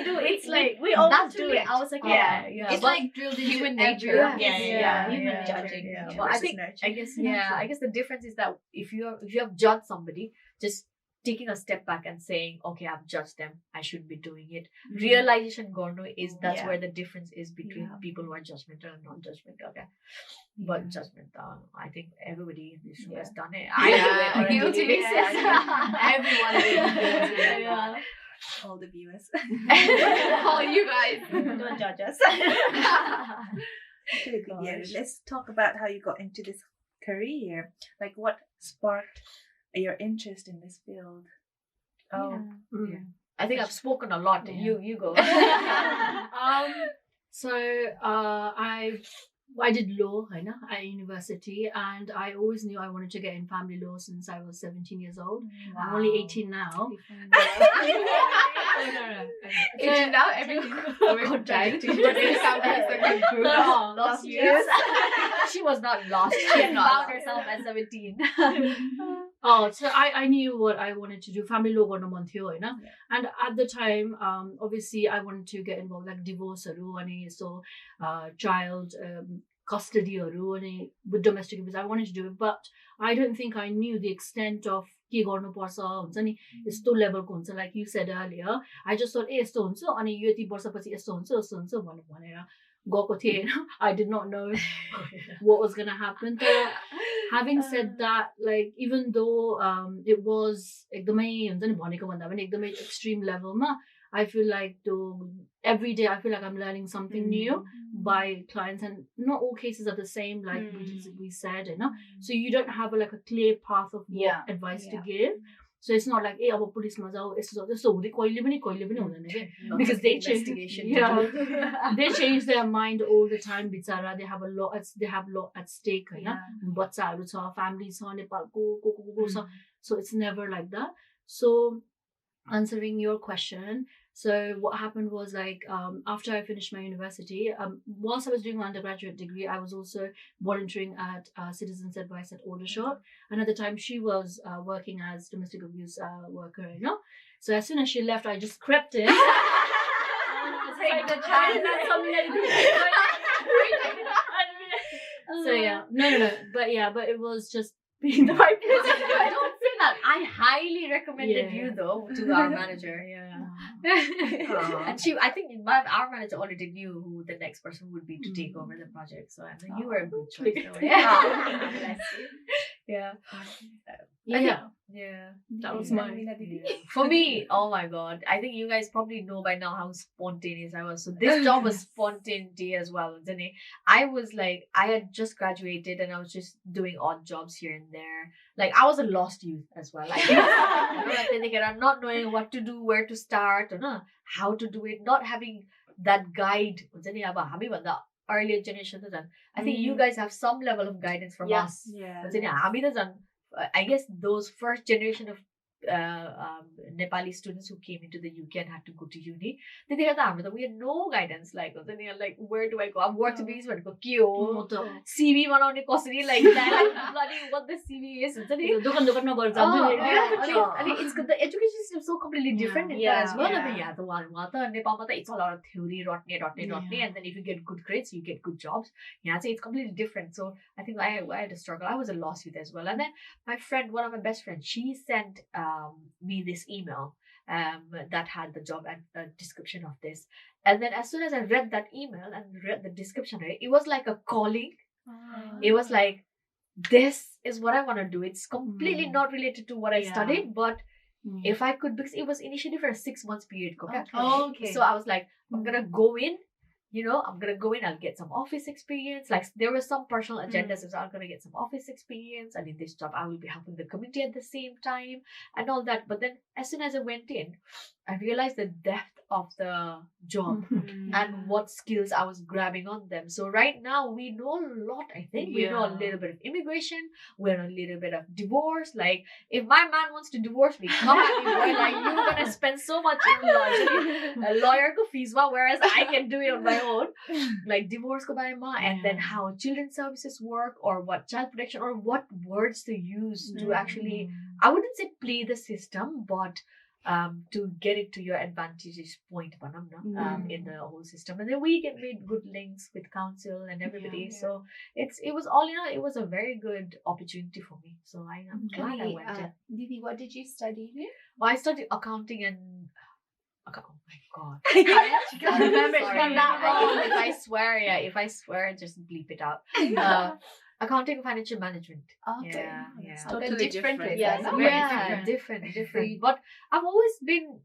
Speaker 2: do. It's like
Speaker 1: we always
Speaker 2: do it. I was like,
Speaker 5: it's like drilled into human nature.
Speaker 1: Human judging.
Speaker 2: But I guess the difference is that if you have judged somebody, just taking a step back and saying, okay, I've judged them, I shouldn't be doing it. Realization gorno is that's where the difference is between people who are judgmental and non-judgmental. Okay, but judgmental, I think everybody in this room has done it. I do it on a daily basis. Everyone.
Speaker 1: All the viewers,
Speaker 5: all you guys,
Speaker 1: don't judge us. Let's talk about how you got into this career. Like, what sparked your interest in this field?
Speaker 2: I think I've spoken a lot. You go.
Speaker 4: So I did law at university, and I always knew I wanted to get in family law since I was 17 years old. Wow. I'm only 18 now.
Speaker 5: 18 now, everything.
Speaker 2: Lost years. She was not lost. She had found herself at 17.
Speaker 4: So I knew what I wanted to do. Family law गर्न मन थियो हैन. And at the time, obviously I wanted to get involved like divorce so child custody with domestic abuse. I wanted to do it, but I don't think I knew the extent of के गर्नुपर्छ हुन्छ नि यस्तो लेभलको हुन्छ like you said earlier. I just thought यस्तो हुन्छ अनि यो यति वर्षपछि यस्तो हुन्छ भनेर गएको थिएँ हैन. I did not know what was going to happen. So, having said that, like even though it was एकदमै हुन्छ नि भनेको भन्दा पनि एकदमै extreme levelमा, I feel like every day I feel like I'm learning something new by clients, and not all cases are the same, like we said, you know. So you don't have like a clear path of what advice to give. So it's not like, hey, अब पुलिसमा जाऊ यस्तो हुँदै कहिले पनि हुँदैन के, because they they change their mind all the time. बिचारा they have a lot at stake, हैन. बच्चाहरु छ, family छ, नेपालको छ. So it's never like that. So answering your question, so what happened was like after I finished my university, whilst I was doing my undergraduate degree, I was also volunteering at Citizens Advice at Aldershot. And at the time she was working as domestic abuse worker, you know. So as soon as she left, I just crept in.
Speaker 3: Take the chance.
Speaker 4: So yeah, no, but it was just being the right person.
Speaker 2: Don't say that. I highly recommended you though to our manager. And I think our manager already knew who the next person would be to take over the project. So I mean, you were a good choice.
Speaker 4: That was mine.
Speaker 2: For me, oh my god, I think you guys probably know by now how spontaneous I was. So this job was spontaneity as well, didn't it? I was like, I had just graduated and I was just doing odd jobs here and there. Like I was a lost youth as well. Like, I'm not knowing what to do, where to start, or how to do it, not having that guide. The earlier generation, I think you guys have some level of guidance from us. I guess those first generation of Nepali students who came into the UK and had to go to uni, we had no guidance. Like where do I go? I'm work to be CV like bloody what the CV is. The education system is so completely different in that as well. It's a lot of theory, and then if you get good grades, you get good jobs. So it's completely different. So I think I had a struggle. I was a lost youth as well. And then my friend, one of my best friends, she sent me this email that had the job and description of this. And then as soon as I read that email and read the description, it was like a calling. It was like, this is what I want to do. It's completely not related to what I studied, but if I could, because it was initially for a 6 months period. Okay. So I was like, I'm gonna go in. I'm going to go in, I'll get some office experience. Like there were some personal agendas, so I'm going to get some office experience. And in this job, I will be helping the community at the same time and all that. But then as soon as I went in, I realized the depth of the job and what skills I was grabbing on them. So right now we know a lot, I think. We know a little bit of immigration. We know a little bit of divorce. Like if my man wants to divorce me, come at me, boy. Like you're going to spend so much in a lawyer ko fees, whereas I can do it on my own. Like divorce ko and then how children's services work, or what child protection, or what words to use to actually, I wouldn't say play the system, but to get it to your advantageous point in the whole system. And then we get made good links with council and everybody. So it was all, it was a very good opportunity for me. So I'm glad I went in.
Speaker 5: Didi, what did you study here?
Speaker 2: Well, I studied accounting and oh my god.
Speaker 3: I can't remember.
Speaker 2: Sorry. If I swear, just bleep it out. Accounting and financial management.
Speaker 5: Okay.
Speaker 2: Yeah.
Speaker 5: Totally different.
Speaker 2: Different. But I've always been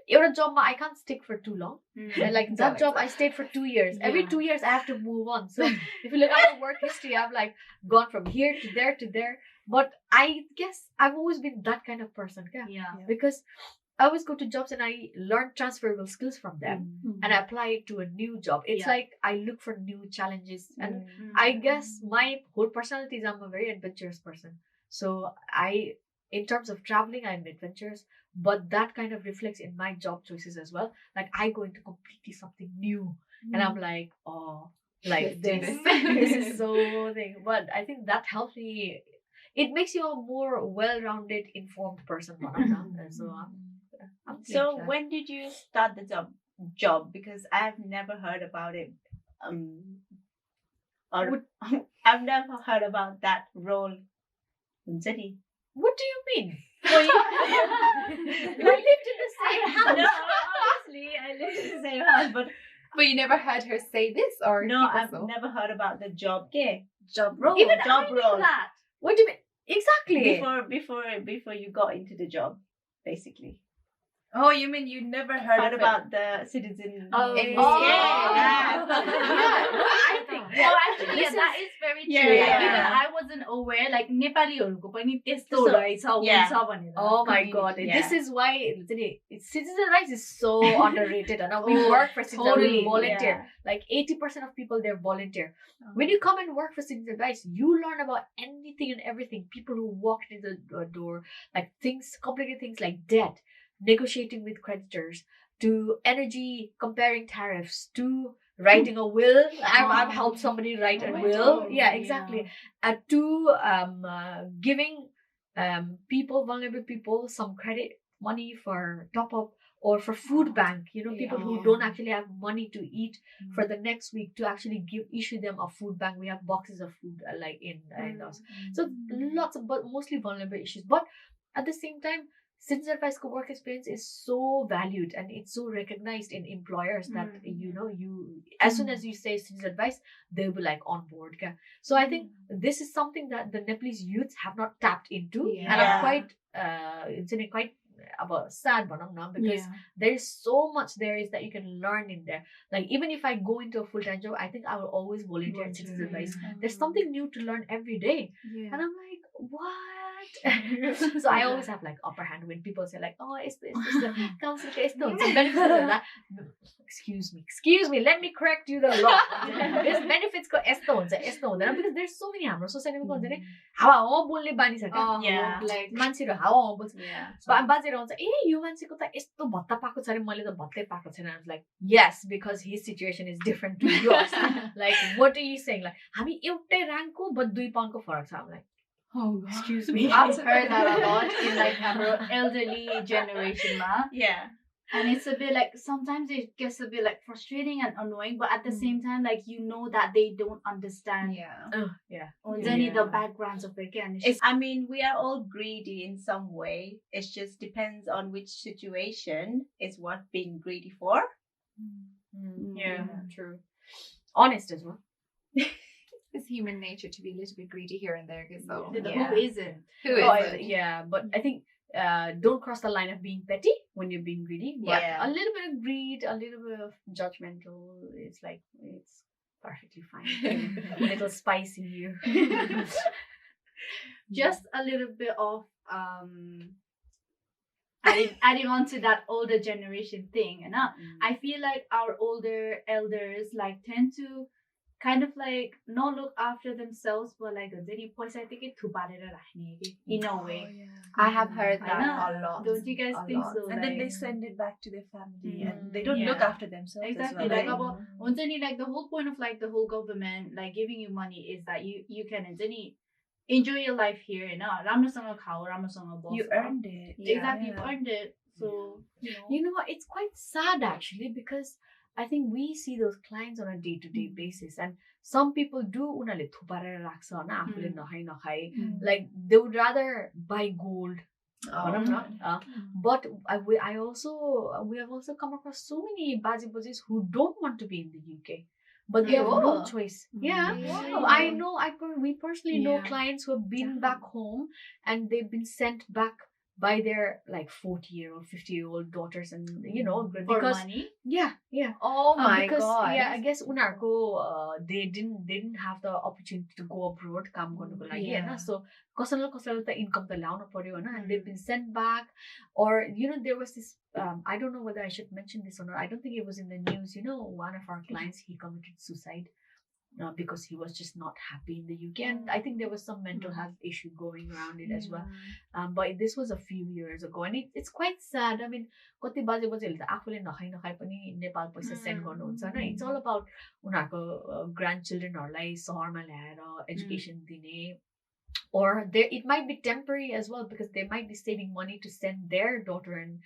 Speaker 2: a job I can't stick for too long. And like that job I stayed for 2 years. Every 2 years I have to move on. So if you look at my work history, I've like gone from here to there to there. But I guess I've always been that kind of person. Because I always go to jobs and I learn transferable skills from them and I apply it to a new job. It's like I look for new challenges. And I guess my whole personality is I'm a very adventurous person. So in terms of traveling, I'm adventurous, but that kind of reflects in my job choices as well. Like I go into completely something new and I'm like, oh, like this is so thing. But I think that helps me. It makes you a more well-rounded, informed person.
Speaker 1: So when did you start the job? Because I've never heard about it
Speaker 6: Or I've never heard about that role.
Speaker 2: What do you mean? We lived in the same house.
Speaker 6: No, honestly, I lived in the same house, but
Speaker 5: you never heard her say this, or
Speaker 6: no,
Speaker 5: people
Speaker 6: I've
Speaker 5: so?
Speaker 6: never heard about the job ke?
Speaker 1: Job role.
Speaker 3: Even
Speaker 6: job
Speaker 3: I knew
Speaker 6: role.
Speaker 3: that.
Speaker 2: What do you mean? Exactly.
Speaker 6: Before you got into the job, basically.
Speaker 1: Oh, you mean you never heard
Speaker 6: Heard
Speaker 1: of
Speaker 6: about the citizen?
Speaker 3: Oh,
Speaker 6: Yeah.
Speaker 2: Yeah. I think.
Speaker 3: Oh, actually, yeah, that is very true.
Speaker 6: Yeah,
Speaker 3: Like,
Speaker 6: yeah.
Speaker 3: even I wasn't aware, like, Nepalihharuko pani testo
Speaker 6: So,
Speaker 3: रहेछ
Speaker 6: yeah.
Speaker 3: हुन्छ भनेर.
Speaker 2: Oh my god,
Speaker 6: Yeah.
Speaker 2: this is why citizen rights is so underrated. And we
Speaker 3: Oh,
Speaker 2: work for citizen rights,
Speaker 3: totally,
Speaker 2: we volunteer.
Speaker 6: Yeah.
Speaker 2: Like 80% of people there volunteer. When you come and work for citizen rights, you learn about anything and everything. People who walked in the door, like things, complicated things like debt, negotiating with creditors, to energy comparing tariffs, to writing a will. I've helped somebody write a
Speaker 3: Oh,
Speaker 2: will.
Speaker 3: wow.
Speaker 2: Yeah, exactly. To giving people, vulnerable people, some credit money for top up or for food bank. You know, people who don't actually have money to eat for the next week, to actually issue them a food bank. We have boxes of food like in us. So lots of, but mostly vulnerable issues. But at the same time, citizen advice work experience is so valued and it's so recognized in employers that you know, you as soon as you say citizen advice, they'll be like on board. So I think this is something that the Nepalese youths have not tapped into, and I'm
Speaker 6: Yeah.
Speaker 2: quite sad now, because there's so much there is that you can learn in there. Like even if I go into a full-time job, I think I will always volunteer in citizen advice. There's something new to learn every day. And I'm like, what? So I always have like upper hand when people say like, oh, it's the council case. No, it's a benefit of that. Excuse me, let me correct you the law. This benefits ko esto hunदैन, because there's so many हाम्रो सोसाइटीमा को हुन्छ नि हावा बोल्ने बानी छ क्या,
Speaker 6: Yeah.
Speaker 2: like मान्छेहरू हावा बोल्छ, बाजेर आउँछ ए यो मान्छेको त यस्तो भत्ता पाएको छ अरे मैले त भत्तै पाएको छैन. I was like, yes, because his situation is different to yours. Like what are you saying? Like हामी एउटै र्याङ्कको but 2 पाउन्डको फरक छ. I'm like,
Speaker 5: Oh God.
Speaker 2: excuse me.
Speaker 3: I've heard that a lot in like our elderly generation, ma.
Speaker 6: Yeah.
Speaker 3: And it's a bit like, sometimes it gets a bit like frustrating and annoying, but at the same time, like, you know that they don't understand the backgrounds of it. And
Speaker 6: I mean, we are all greedy in some way. It just depends on which situation is worth being greedy for.
Speaker 2: Yeah, true. Honest as well.
Speaker 5: It's human nature to be a little bit greedy here and there. So
Speaker 3: who isn't?
Speaker 5: Who is?
Speaker 2: Yeah, but I think don't cross the line of being petty when you're being greedy. But
Speaker 6: Yeah.
Speaker 2: a little bit of greed, a little bit of judgmental, it's like, it's perfectly fine. A little spice in you.
Speaker 3: Just a little bit of adding on to that older generation thing, and I feel like our older elders like tend to kind of like not look after themselves, but like in a way.
Speaker 5: I have heard that
Speaker 3: I
Speaker 5: a lot.
Speaker 3: Don't you guys
Speaker 5: A
Speaker 3: think
Speaker 5: lot.
Speaker 3: so?
Speaker 1: And then they
Speaker 3: Like,
Speaker 1: send it back to their family, and they don't
Speaker 6: Yeah.
Speaker 1: look after themselves
Speaker 3: exactly,
Speaker 1: as well.
Speaker 3: like
Speaker 1: right?
Speaker 3: about like the whole point of like the whole government like giving you money is that you can enjoy your life here, and राम्रोसँग खाऊ, राम्रोसँग बस्नु.
Speaker 1: You earned it.
Speaker 3: Exactly,
Speaker 1: Yeah.
Speaker 3: you've earned it. So
Speaker 2: You know what? It's quite sad actually, because I think we see those clients on a day-to-day basis, and some people do उनीहरूले थुपारेर राख्छ हैन, आफूले नखाई like they would rather buy gold. But we have also come across so many baji-bajis who don't want to be in the UK, but they have no choice. Yeah.
Speaker 3: Wow.
Speaker 2: I know. We personally know
Speaker 5: Yeah.
Speaker 2: clients who have been back home and they've been sent back by their like 40-year-old, 50-year-old daughters, and you know,
Speaker 3: for
Speaker 2: because
Speaker 3: money.
Speaker 2: yeah.
Speaker 5: Oh my
Speaker 2: because,
Speaker 5: God.
Speaker 2: Yeah, I guess unarko they didn't have the opportunity to go abroad काम गर्नुको लागि हैन, so कसैले त income त ल्याउनु पर्यो हैन, and they've been sent back. Or you know, there was this I don't know whether I should mention this or not. I don't think it was in the news. You know, one of our clients, he committed suicide because he was just not happy in the UK, and I think there was some mental health issue going around it as well. But this was a few years ago, and it's quite sad. I mean, कति बाजे-बजेहरूले त आफूले नखाई पनि नेपाल पैसा send गर्नुहुन्छ हैन. It's all about उनीहरूको ग्रान्डचिल्ड्रेनहरूलाई सहरमा ल्याएर education दिने, or it might be temporary as well, because they might be saving money to send their daughter and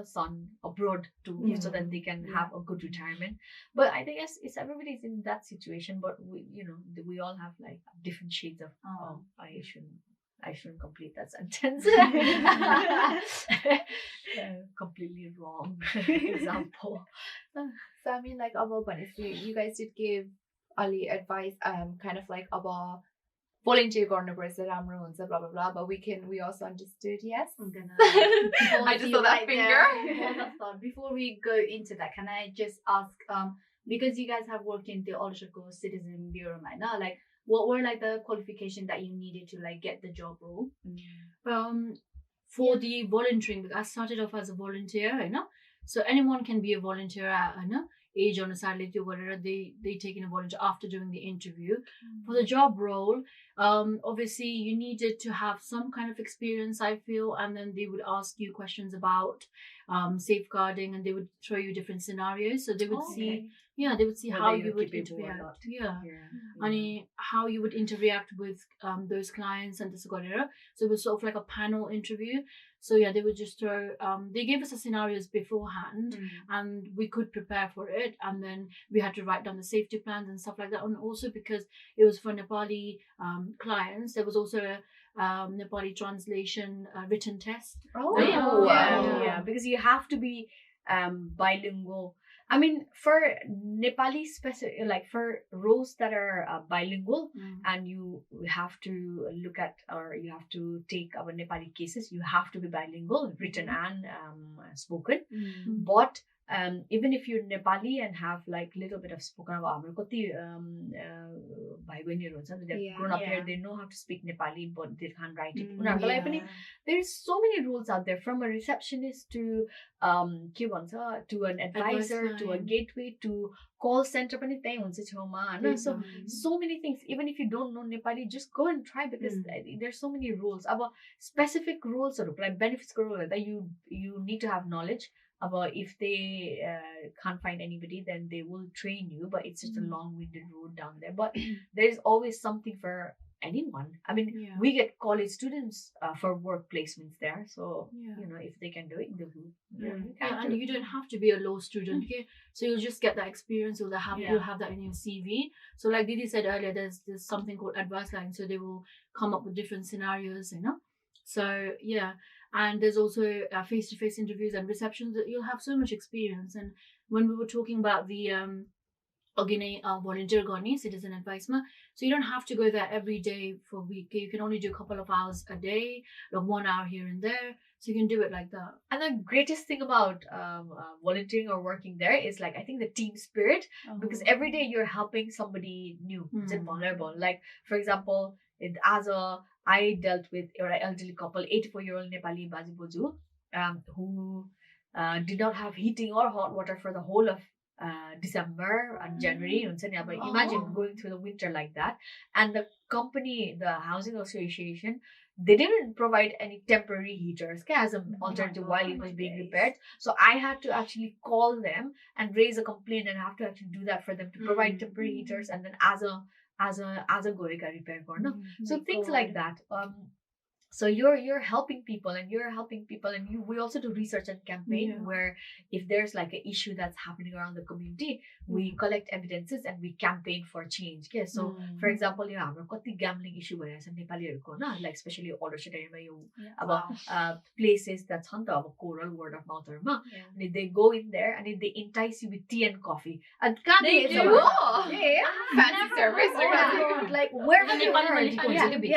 Speaker 2: son abroad to so that they can have a good retirement. But I think it's everybody's in that situation, but we all have like different shades of I shouldn't complete that sentence. Completely wrong example.
Speaker 5: So I mean, like, about you guys did give Ali advice, kind of like about volunteer गर्नुपर्छ राम्रो हुन्छ blah blah blah, but we also understood, yes.
Speaker 3: I'm gonna
Speaker 5: I just saw that finger.
Speaker 3: Hold of thought. Before we go into that, can I just ask, because you guys have worked in the Aldershot Citizen Bureau, right? Like, what were like the qualifications that you needed to like get the job role?
Speaker 4: For the volunteering, because I started off as a volunteer, so anyone can be a volunteer, age on a salary to whatever they take in a volunteer after doing the interview. For the job role, obviously you needed to have some kind of experience, I feel, and then they would ask you questions about safeguarding, and they would throw you different scenarios, so they would see they would see how you would interact, and how you would interact with those clients and this whatever. So it was sort of like a panel interview. So they would just throw they gave us the scenarios beforehand, and we could prepare for it, and then we had to write down the safety plans and stuff like that. And also because it was for Nepali clients, there was also a Nepali translation written test.
Speaker 2: Because you have to be bilingual. I mean, for Nepali like for roles that are bilingual, and you have to look at, or you have to take our Nepali cases, you have to be bilingual, written and spoken. But even if you're Nepali and have like little bit of spoken, they've grown up here, they know how to speak Nepali, but they can't write it. There's so many roles out there, from a receptionist to an advisor, to a gateway, to call center. So many things. Even if you don't know Nepali, just go and try, because there's so many rules. About specific rules, like benefits role, that you need to have knowledge about. If they can't find anybody, then they will train you, but it's just a long-winded road down there. But there's always something for anyone. I mean, we get college students for work placements there, so if they can do it, they will.
Speaker 4: And you don't have to be a law student, so you'll just get that experience. You'll have that in your CV. So like Didi said earlier, there's something called advice line, so they will come up with different scenarios, so and there's also face-to-face interviews and receptions, that you'll have so much experience. And when we were talking about the volunteer garni citizen advice, so you don't have to go there every day for a week. You can only do a couple of hours a day, like 1 hour here and there, so you can do it like that.
Speaker 2: And the greatest thing about volunteering or working there is, like, I think the team spirit, because every day you're helping somebody new, vulnerable. Like, for example, I dealt with an elderly couple, 84-year-old Nepali Baji Boju, who did not have heating or hot water for the whole of December and January. Imagine going through the winter like that. And the company, the housing association, they didn't provide any temporary heaters as an alternative while it was being repaired. So I had to actually call them and raise a complaint, and have to actually do that for them to provide temporary heaters, and then as a Gorika repair corner. So things like that. So you're helping people, and we also do research and campaign, where if there's like an issue that's happening around the community, we collect evidences and we campaign for change. Okay, so for example, हाम्रो कति gambling issue भइरहेछ नेपालीहरुको, like especially Aldershot area about places that छन् त अब coral word of mouth हरुमा, and they go in there and they entice you with tea and coffee. And
Speaker 5: they do. Fancy service.
Speaker 2: Like where have you heard? They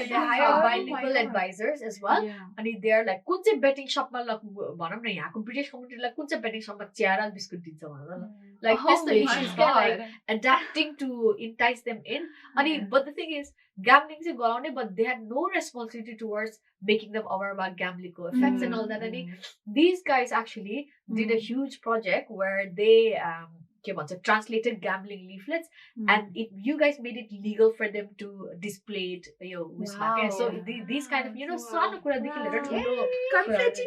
Speaker 2: hire bilingual advisors as well. And they're like, कुन चाहिँ betting shop मा भनौं न यहाँको British community लाई कुन चाहिँ betting shop मा chia र biscuit दिन्छ भनेर, like त्यस्तो issues के, like adapting to entice them in. But the thing is, gambling चाहिँ गराउने, but they had no responsibility towards making them aware about gambling effects and all that. And these guys actually did a huge project where they translated gambling leaflets, and you guys made it legal for them to display it. So these kind of सानो कुरादेखि लिएर ठुलो confetti.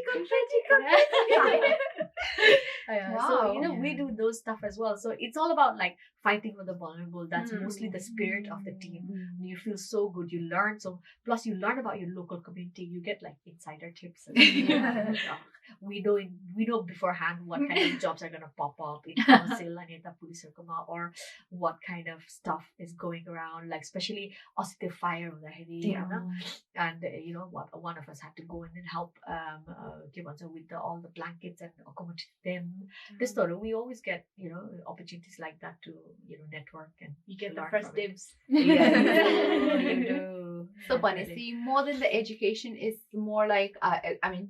Speaker 2: So we do those stuff as well. So it's all about like fighting for the vulnerable. That's mostly the spirit of the team. You feel so good. You learn plus you learn about your local community. You get like insider tips. And we know beforehand what kind of jobs are gonna pop up in council and in the police or what kind of stuff is going around. Like especially us the fire and one of us had to go in and help with all the blankets and accommodate them. This story we always get opportunities like that to network and
Speaker 3: you get the first dibs.
Speaker 2: You do.
Speaker 5: So funny. See, more than the education is more like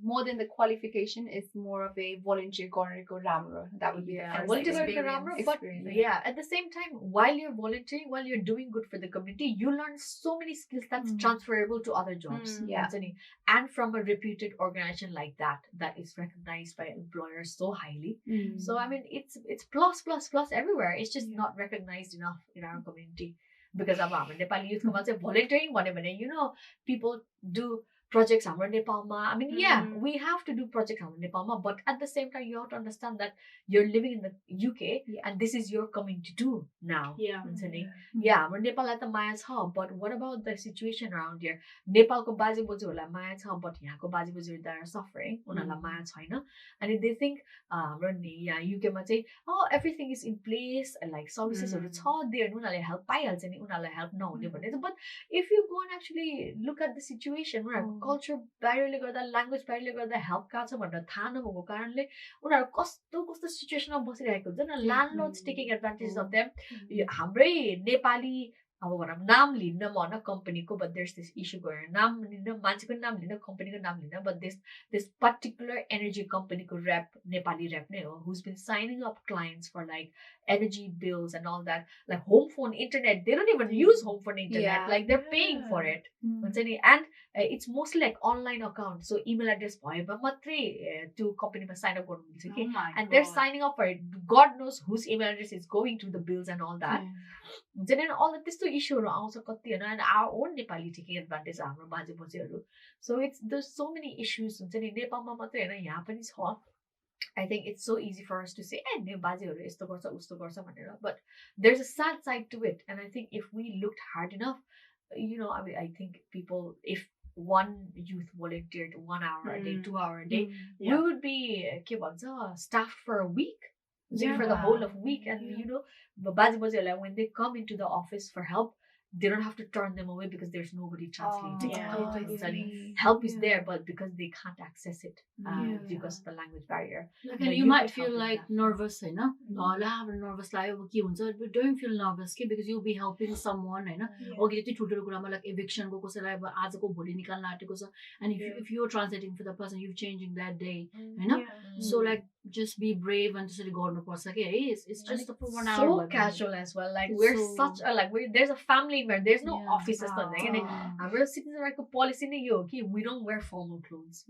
Speaker 5: more than the qualification is more of a volunteer ramro. That would be the first experience.
Speaker 2: But at the same time, while you're volunteering, while you're doing good for the community, you learn so many skills that's transferable to other jobs. And from a reputed organization like that is recognized by employers so highly. So I mean it's plus everywhere. It's just not recognized enough in our community. Because of Nepali youth volunteering, people do projects in Nepal. I mean, we have to do projects in Nepal, but at the same time, you have to understand that you're living in the UK and this is your community too now. Nepal at the Maya hub, but what about the situation around here? Nepal ko baji boju la Maya hub, but yahako baji boju that are suffering, unala Maya chaina. And if they think UK ma chai everything is in place and like services haru cha there unale help paihalcha ni unale help nahune bhane. But if you go and actually look at the situation where culture barrier गर्दा language barrier गर्दा help कहाँ छ भनेर थाहा नभएको कारणले उनीहरु कस्तो सिचुएसनमा बसिरहेको हुन्छ न. landlords taking advantage of them. हाम्रै नेपाली अब भनौँ नाम लिन्न म न कम्पनीको, but there's this issue going नाम लिन्न, मान्छेको नाम लिन्न, कम्पनीको नाम लिन्न, but this particular energy companyको rep Nepali rep नै हो, who's been signing up clients for like energy bills and all that, like home phone, internet. They don't even use home phone, internet. Like they're paying for it. And it's mostly like online account. So email address to company sign up and they're signing up for it. God knows whose email address is going to the bills and all that. Then all of this issue and our own Nepali taking advantage of our. So there's so many issues. I think it's so easy for us to say, but there's a sad side to it. And I think if we looked hard enough, I think people, if one youth volunteered 1 hour a day, 2 hours a day, we would be staffed for a week, for the whole of week. And when they come into the office for help, they don't have to turn them away because there's nobody translating. Help is there, but because they can't access it because of the language barrier.
Speaker 4: Like, you might feel like nervous, nervous, but don't feel nervous because you'll be helping someone, like eviction, and if you're translating for the person, you're changing that day, so like just be brave and just go on the course. It's just for 1 hour.
Speaker 2: So casual as well. Like we're such a there's a family where there's no offices. We're sitting like a policy we don't wear formal clothes.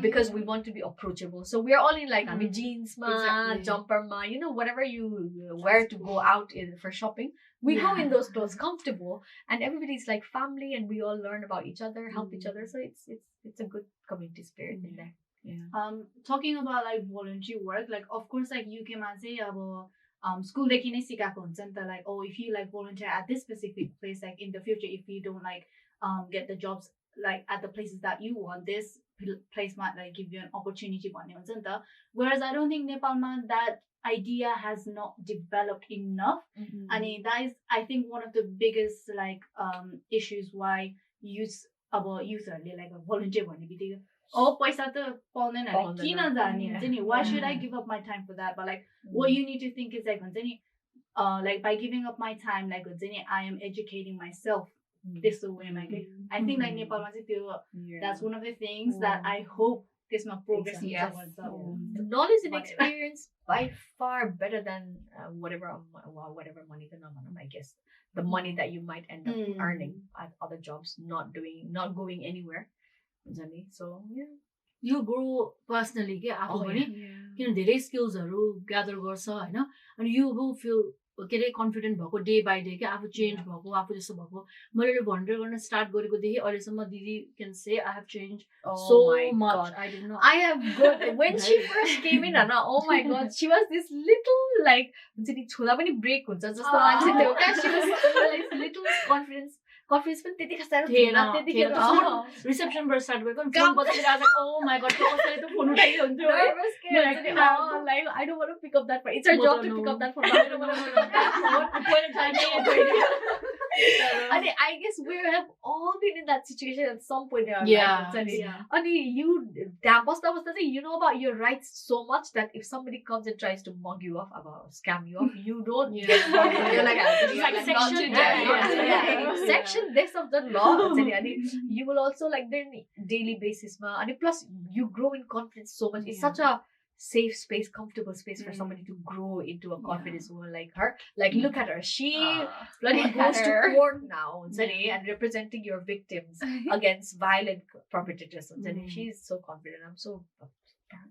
Speaker 2: Because we want to be approachable. So we're all in like jeans, jumper, whatever you wear to go out for shopping. We go in those clothes, comfortable, and everybody's like family, and we all learn about each other, help each other. So it's a good community spirit in there.
Speaker 3: Talking about like volunteer work, like of course like UK ma चाहिँ school देखि नै सिकाएको हुन्छ नि त, like if you like volunteer at this specific place, like in the future if you don't like get the jobs like at the places that you want, this place might like give you an opportunity भन्ने हुन्छ नि त. Whereas I don't think Nepalमा that idea has not developed enough. And that is I think one of the biggest like issues why youthहरूले like volunteer भन्ने बित्तिकै पैसा त पाउँदैन किन जाने हुन्छ नि, why should I give up my time for that? But like what you need to think is like हुन्छ नि like by giving up my time like हुन्छ नि I am educating myself this way. I think like Nepalमा चाहिँ त्यो that's one of the things that I hope त्यसमा progress हुन्छ.
Speaker 2: Knowledge and experience by far better than whatever money I guess the money that you might end up earning at other jobs, not going anywhere. So
Speaker 4: you grow personally के आफू पनि किन धेरै स्किल्सहरु gather गर्छ हैन, अनि you will feel के अरे confident भएको डे बाई डे के आफू चेन्ज भएको आफू जस्तो भएको मैले भन्डर गर्न स्टार्ट गरेको देखि अहिलेसम्म दिदी क्यान से I have change so much.
Speaker 2: I didn't know. I have good. When she first came in, Anna, oh my god, she was this little like, छोदा पनि break हुन्छ जस्तो मान्छे थियो क्या. She was like little confidence पनि त्यतिका साह्रो थिएन. त्यतिखेर
Speaker 4: रिसेप्सनबाट स्टार्ट गरेको फोन बजेर आज ओ माय गॉड कसैले त फोन उठाइदियो हुन्थ्यो.
Speaker 2: Like I don't want to pick up that phone. It's our job to pick up that phone. I don't want to pick up that phone. And I guess we have all been in that situation at some point in our life. And you you know about your rights so much that if somebody comes and tries to mug you off about scam you off, you don't get you're like section this of the law. And you will also like then daily basis and plus you grow in confidence so much. It's such a safe space, comfortable space for somebody to grow into a confidence woman like her. Like look at her, she bloody goes to court now and representing your victims against violent perpetrators. She's so confident. I'm so proud
Speaker 4: of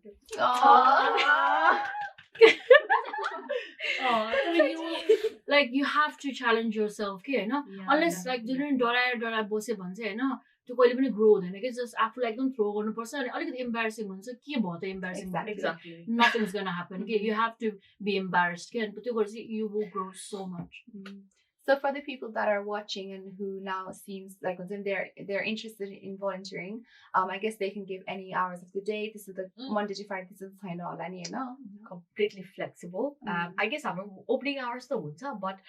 Speaker 4: you have to challenge yourself के हैन unless like जुन डराएर बसे भन्छ हैन त्यो कहिले पनि grow हुँदैन के just आफूलाई एकदम थ्रो गर्नुपर्छ अनि अलिकति एम्बारेसिङ हुन्छ के भयो त एम्बारेसिङ
Speaker 2: exactly
Speaker 4: nothing is gonna happen के you have to be embarrassed के अनि त्यो गरेपछि you will grow so much.
Speaker 5: So for the people that are watching and who now seems like they're interested in volunteering, I guess they can give any hours of the day. This is the Monday to Friday. This is kind of
Speaker 2: completely flexible. I guess our opening hours the winter, but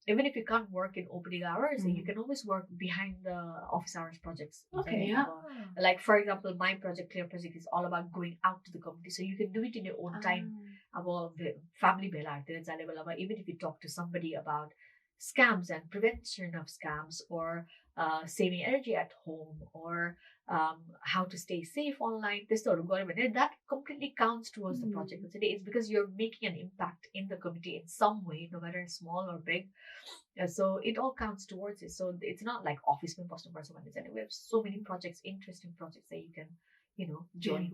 Speaker 2: even if you can't work in opening hours, you can always work behind the office hours projects.
Speaker 5: Okay,
Speaker 2: like for example, my project, Clear Project, is all about going out to the community, so you can do it in your own time. About family bela, even if you talk to somebody about scams and prevention of scams or saving energy at home or how to stay safe online, this sort of government, that completely counts towards the project. It's because you're making an impact in the community in some way, no matter small or big. So it all counts towards it. So it's not like office man, person, and we have so many projects, interesting projects that you can, join.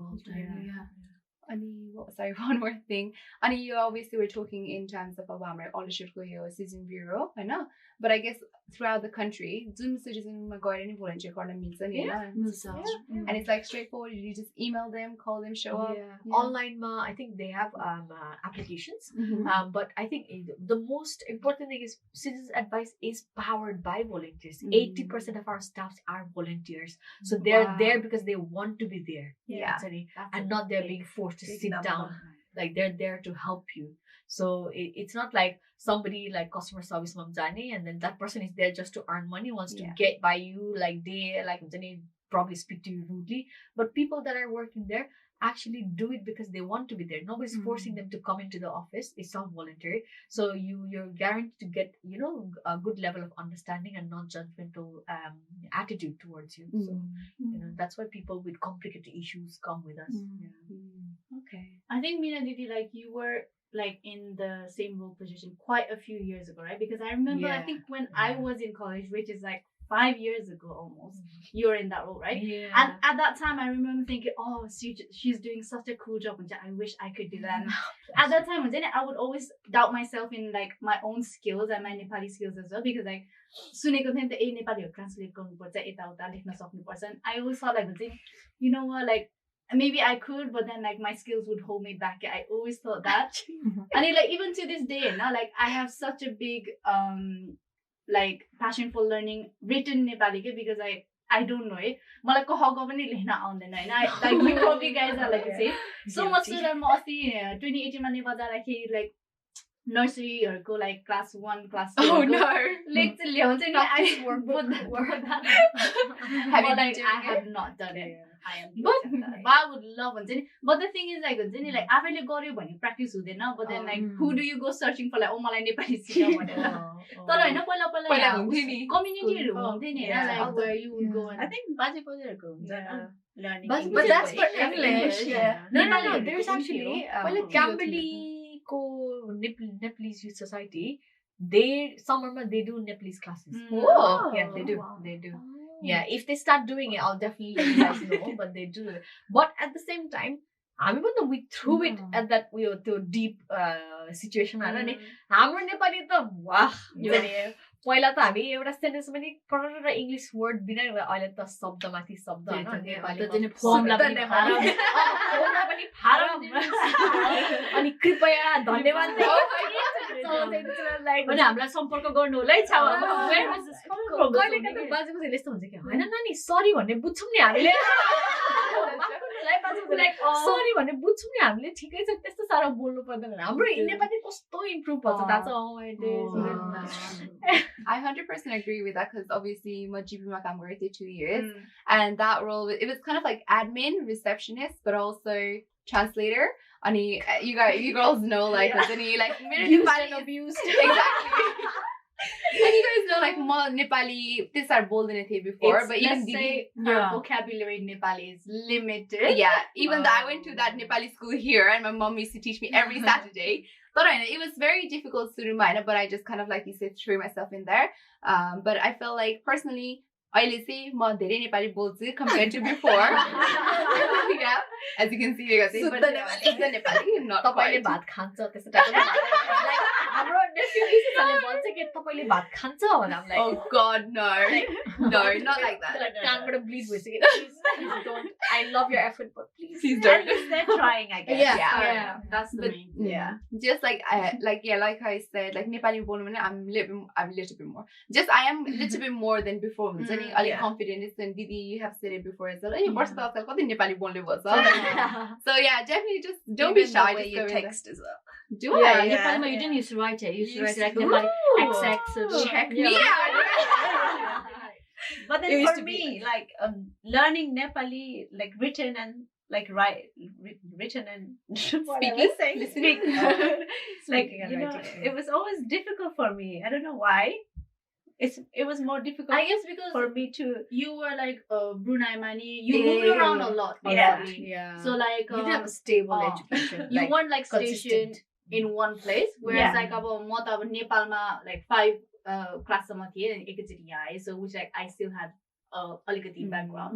Speaker 5: Sorry, one more thing. Ani, you obviously were talking in terms of our Aldershot Citizen Bureau, I know. But I guess throughout the country, Zoom citizen volunteer and it's like straightforward. You just email them, call them, show up.
Speaker 2: Online, I think they have applications. But I think the most important thing is Citizens Advice is powered by volunteers. 80% of our staffs are volunteers, so they're there because they want to be there. And not they're being forced to sit down. Like they're there to help you. So it's not like somebody like customer service mamjani and then that person is there just to earn money, wants to get by you, like they probably speak to you rudely. But people that are working there actually do it because they want to be there. Nobody's forcing them to come into the office. It's all voluntary. So you're guaranteed to get, a good level of understanding and non-judgmental attitude towards you. So, that's why people with complicated issues come with us.
Speaker 3: Okay. I think Meena Didi, like you were like in the same role position quite a few years ago, right? Because I remember, I think when I was in college, which is like 5 years ago almost, you were in that role, right? And at that time, I remember thinking, oh, she's doing such a cool job. I wish I could do that. At that time, I would always doubt myself in like my own skills and my Nepali skills as well, because like सुनेको थिएँ नि त नेपालीहरु translate गर्नुपर्छ यताउता लेख्न सक्नुपर्छ and I always thought like you know what, like maybe I could, but then like my skills would hold me back. I always thought that. And like even to this day now, like I have such a big like passion for learning written Nepali because I don't know it. मलाई कहको पनि लेख्न आउँदैन हैन. Like you probably guys are like the same. So much so that म अस्ति 2018 मा नेपाल जाँदाखेरि like नर्सरीहरुको like class 1 class 2 lecture ल्याउँछ नि. I work with that. I have not done it. But I would love it. But the thing is like like आफैले गर्यो भने practice हुँदैन. But then like who do you go searching for like oh मलाई नेपाली सिकाउ भनेर. तर हैन पहिला हुन्थ्यो नि कम्युनिटीहरु हुन्थ्यो नि हैन, like where you would go and I think बाजे बजेहरुको हुन्छ न learning.
Speaker 2: But that's for English. No. There's actually Camberley Nepalese Youth Society. Summer they do Nepalese classes. Yeah, they do. Yeah, if they start doing it, I'll definitely let you guys know. But they do it. But at the same time, हामी पनि त we threw it at that उयो त्यो deep situation हैन नि हाम्रो नेपाली त वाह पहिला त हामी एउटा सेन्टेन्स पनि कन्नड र इंग्लिश वर्ड बिना अहिले त शब्दमाथि शब्द हैन नेपाली
Speaker 4: फर्मला पनि
Speaker 2: फारम अनि कृपया धन्यवाद
Speaker 4: अनि हामीलाई सम्पर्क गर्नु होला है
Speaker 2: कहिले कता बाजेको यस्तो हुन्छ कि हैन नानी सरी भन्ने बुझ्छौं नि हामीले सरी भन्ने बुझ्छौं नि हामीले ठिकै छ त्यस्तो साह्रो बोल्नु पर्दैन हाम्रो नेपाली कस्तो इम्प्रुभ भन्छ थाहा छ
Speaker 5: I 100% agree with that because obviously my GP ma kaam gareko thiye 2 years and that role it was kind of like admin, receptionist, but also translator. And you girls know like like Nepali
Speaker 2: abused
Speaker 5: exactly. And you guys know like more Nepali this are bold in it before, but even
Speaker 3: say your vocabulary in Nepali is limited.
Speaker 5: Yeah, even though I went to that Nepali school here and my mom used to teach me every Saturday. But it was very difficult to remind, but I just kind of like you said threw myself in there. But I felt like personally अहिले चाहिँ म धेरै नेपाली बोल्छु compared to before. Yeah, as you can see शुद्ध Nepali not
Speaker 2: तपाईले भात खान्छ त्यस्तो टाइपको हाम्रो नेफ्यूले भन्छ कि तपाईले भात खान्छ भने I'm like
Speaker 5: oh god no no not like that
Speaker 2: कानबाट ब्लिड भइसक्यो please don't I love your effort but please
Speaker 6: don't they're trying I guess
Speaker 3: yeah that's the main
Speaker 5: just like like I said like Nepali बोल्नु भने I'm a little bit more just I am a little bit more than before हुन्छ नि अलि confident and Didi you have said it before as well यो वर्ष त आजकल कति नेपाली बोल्ने भन्छ so yeah definitely just don't be shy just
Speaker 6: you text as well
Speaker 5: do
Speaker 4: Nepalima you didn't used to write it you used to write like Nepali XX
Speaker 5: check me
Speaker 6: but then for me like learning Nepali like written and like written and
Speaker 5: speaking listening
Speaker 6: like you know it was always difficult for me I don't know why it was more difficult
Speaker 3: I guess because
Speaker 6: for me to
Speaker 3: you were like Brunei Mani you moved around a lot so like
Speaker 2: you didn't have a stable education
Speaker 3: you weren't like stationed in one place whereas like अब म त अब नेपालमा like 5 क्लाससम्म थिए अनि एकैचोटी यहाँ आए so which like I still had अलिकति background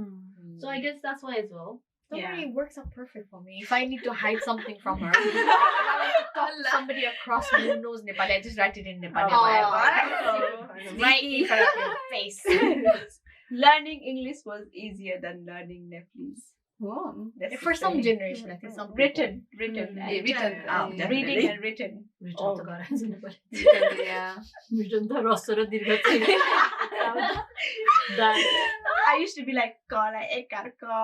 Speaker 3: so I guess that's why as well.
Speaker 2: Don't worry, it works out perfect for me. If I need to hide something from her, if I want to talk to somebody across who knows Nepali, I just write it in Nepali. Right in front of your face.
Speaker 6: Learning English was easier than learning Nepalese.
Speaker 2: For some generation, I think some
Speaker 6: written,
Speaker 2: reading and
Speaker 6: written.
Speaker 2: Oh god,
Speaker 6: I used to be like kola ekar ko.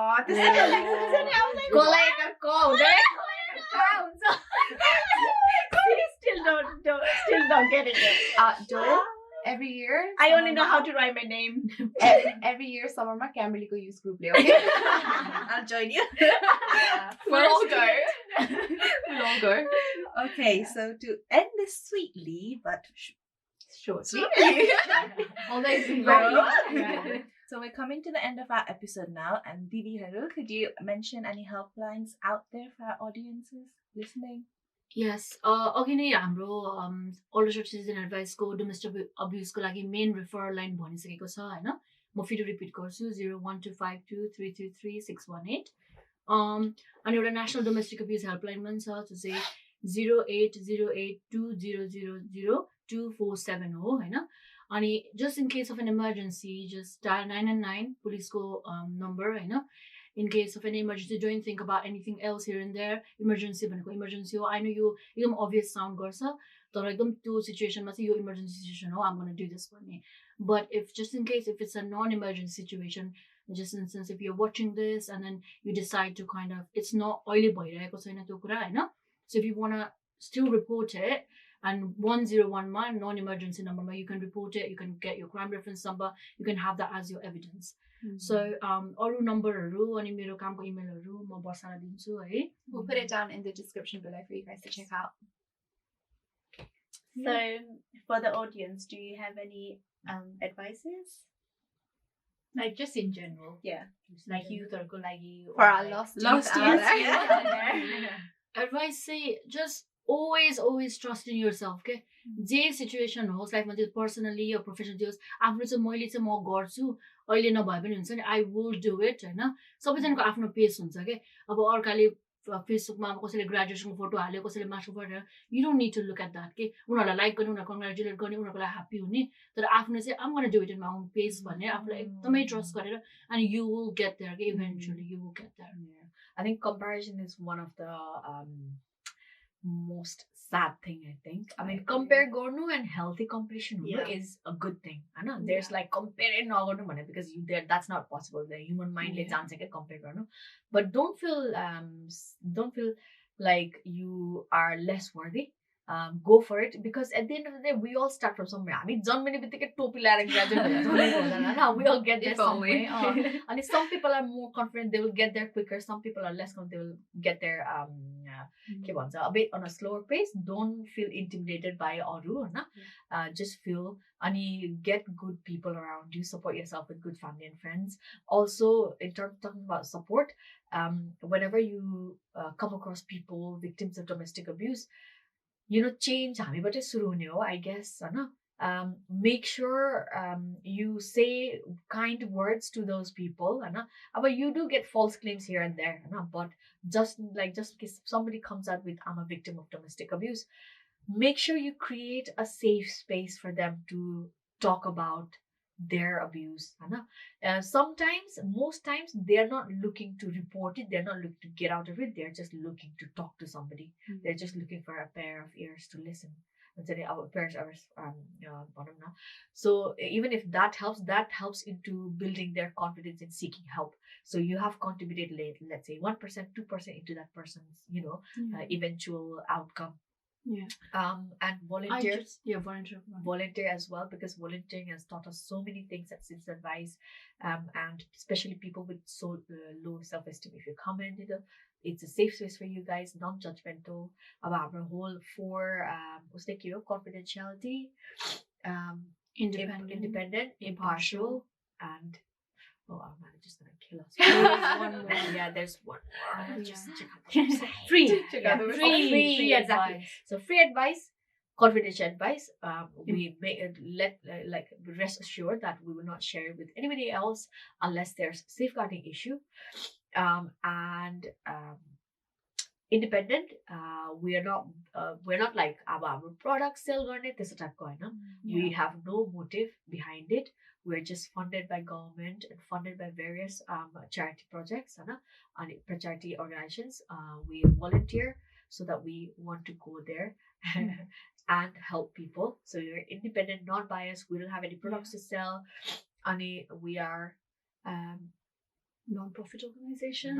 Speaker 2: Kola ekar ko.
Speaker 6: Still don't get it.
Speaker 5: Every year
Speaker 6: I only know how to write my name.
Speaker 5: Every year summer ma Camberley ko use group le okay
Speaker 6: I'll join you.
Speaker 5: We'll all go.
Speaker 6: Okay, so to end this sweetly but shortly. So we're coming to the end of our episode now and Didi Haru, could you mention any helplines out there for our audiences listening?
Speaker 4: Yes, अघि नै हाम्रो Aldershot Citizen Advice को domestic abuse को लागि main referral line भनिसकेको छ हैन म फेरि repeat गर्छु 01252333618 अनि एउटा national domestic abuse helpline पनि छ जो चाहिँ 08082000247 हो हैन अनि just in case of an emergency just dial 999 police को number Hahn in case of an emergency don't think about anything else here and there emergency भनेको emergency हो I know you एकदम obvious sound गर्छ तर एकदम त्यो situation मा चाहिँ यो emergency situation हो I'm going to do this भन्ने but if just in case if it's a non-emergency situation just in instance if you're watching this and then you decide to kind of it's not अहिले भइरहेको छैन त्यो कुरा हैन so if you want to still report it and 101 ma non-emergency number ma you can report it you can get your crime reference number you can have that as your evidence so aru number haru ani mero kam ko email haru ma barsana dinchu hai
Speaker 5: we'll put it down in the description below for you guys to check out
Speaker 6: so for the audience do you have any advices
Speaker 3: like just in general like youth or lagi
Speaker 5: for our lost youth
Speaker 4: advice say just always trust in yourself okay J situation होस् लाइफमा त्यो personally या professionally होस् आफ्नो चाहिँ मैले चाहिँ म गर्छु अहिले नभए पनि हुन्छ नि आई विल डु इट हैन सबैजनाको आफ्नो पेस हुन्छ के अब अर्काले फेसबुकमा कसैले ग्रेजुएसनको फोटो हाल्यो कसैले मास्टरको फोटो हाल्यो you don't need to look at that के उनीहरूलाई लाइक गर्ने उनीहरूलाई कङ्ग्रेचुलेट गर्ने उनीहरूको लागि ह्याप्पी हुने तर आफ्नो चाहिँ आम गर्न do it in my own page भनेर आफूलाई एकदमै ट्रस्ट गरेर and you will get there के eventually you will get there
Speaker 2: I think comparison is one of the most sad thing. I think. I mean, compare gornu and healthy competition is a good thing. I know there's like compare and not gornu because you there that's not possible. The human mind let's answer compare gornu, but don't feel like you are less worthy. Go for it because at the end of the day we all start from somewhere. I mean, John many get topi lara graduate. We all get there some way. And if some people are more confident, they will get there quicker. Some people are less confident, they will get there a bit on a slower pace. Don't feel intimidated by Auru. Just feel and you get good people around you. Support yourself with good family and friends. Also, in terms of talking about support, whenever you come across people victims of domestic abuse, change हामीबाटै सुरु हुने हो I guess Hahn make sure you say kind words to those people हैन अब you do get false claims here and there Hahn but just in case somebody comes out with I'm a victim of domestic abuse, make sure you create a safe space for them to talk about their abuse sometimes most times they're not looking to report it, they're not looking to get out of it, they're just looking to talk to somebody. They're just looking for a pair of ears to listen. So even if that helps into building their confidence in seeking help. So you have contributed let's say 1% 2% into that person's eventual outcome. And volunteer as well, because volunteering has taught us so many things that Sid's advice, and especially people with so low self-esteem. If you come in, it's a safe space for you guys, non-judgmental. About our whole 4 confidentiality, independent, impartial, and our manager's gonna kill us. There's one more. Yeah, there's one more. Just check out the website. Free exactly. So free advice, confidential advice. We rest assured that we will not share it with anybody else unless there's safeguarding issue. And independent. We're not like our product sell garnet this type of We have no motive behind it. We're just funded by government and funded by various charity projects and charity organizations. We volunteer so that we want to go there and help people. So we're independent, not biased. We don't have any products to sell. We are
Speaker 4: non-profit organization.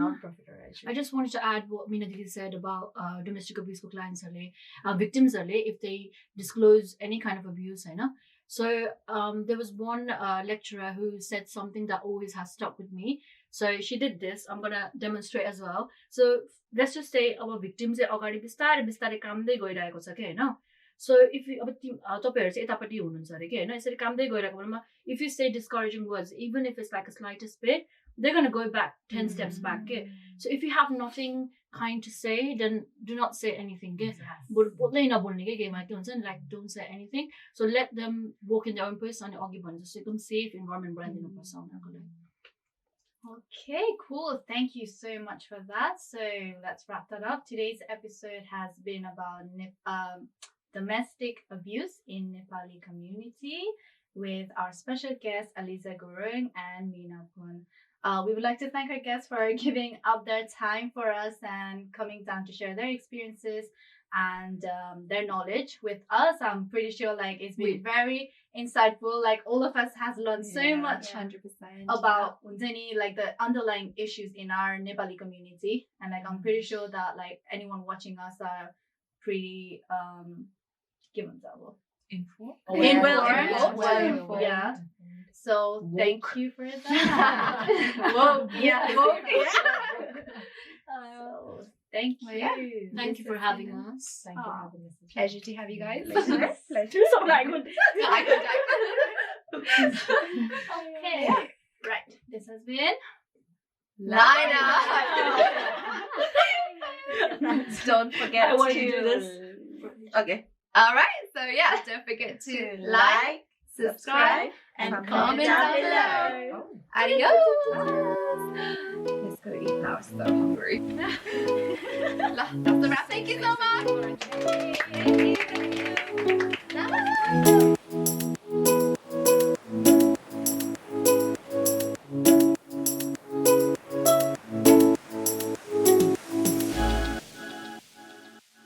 Speaker 4: I just wanted to add what Meena Didi said about domestic abuse clients, victims, if they disclose any kind of abuse. So there was one lecturer who said something that always has stuck with me. So she did this. I'm going to demonstrate as well. So let's just say our victims are agadi bistare kamदै गइरहेको छ के हैन. So if you तपाईहरु चाहिँ यतापटि हुनुहुन्छ अरे के हैन, यसरी कामदै गइरहेको बेलामा if you say discouraging words, even if it's like a slightest bit, they're going to go back 10 steps back. Okay? So if you have nothing kind to say, then do not say anything. Okay? Like don't say anything. So let them walk in their own pace and so safe environment.
Speaker 3: Okay, cool. Thank you so much for that. So let's wrap that up. Today's episode has been about domestic abuse in Nepali community with our special guests Aliza Gurung and Meena Pun. We would like to thank our guests for giving up their time for us and coming down to share their experiences and their knowledge with us. I'm pretty sure it's been very insightful. All of us has learned so much 100% about the underlying issues in our Nepali community, and I'm pretty sure that anyone watching us are pretty informed. Yeah. So thank you for that. Whoa, yeah. So, thank you.
Speaker 4: Yeah. Thank you for having us.
Speaker 2: Thank you for having us.
Speaker 5: Pleasure to have you guys.
Speaker 6: Pleasure.
Speaker 3: Okay. Right. This has been
Speaker 5: LYINA.
Speaker 6: Don't forget
Speaker 2: I want to do this.
Speaker 6: Okay.
Speaker 5: All right. So don't forget to like, subscribe, and comment down below. Adios. go eat now. I'm so hungry. That's the wrap. Thank you so much.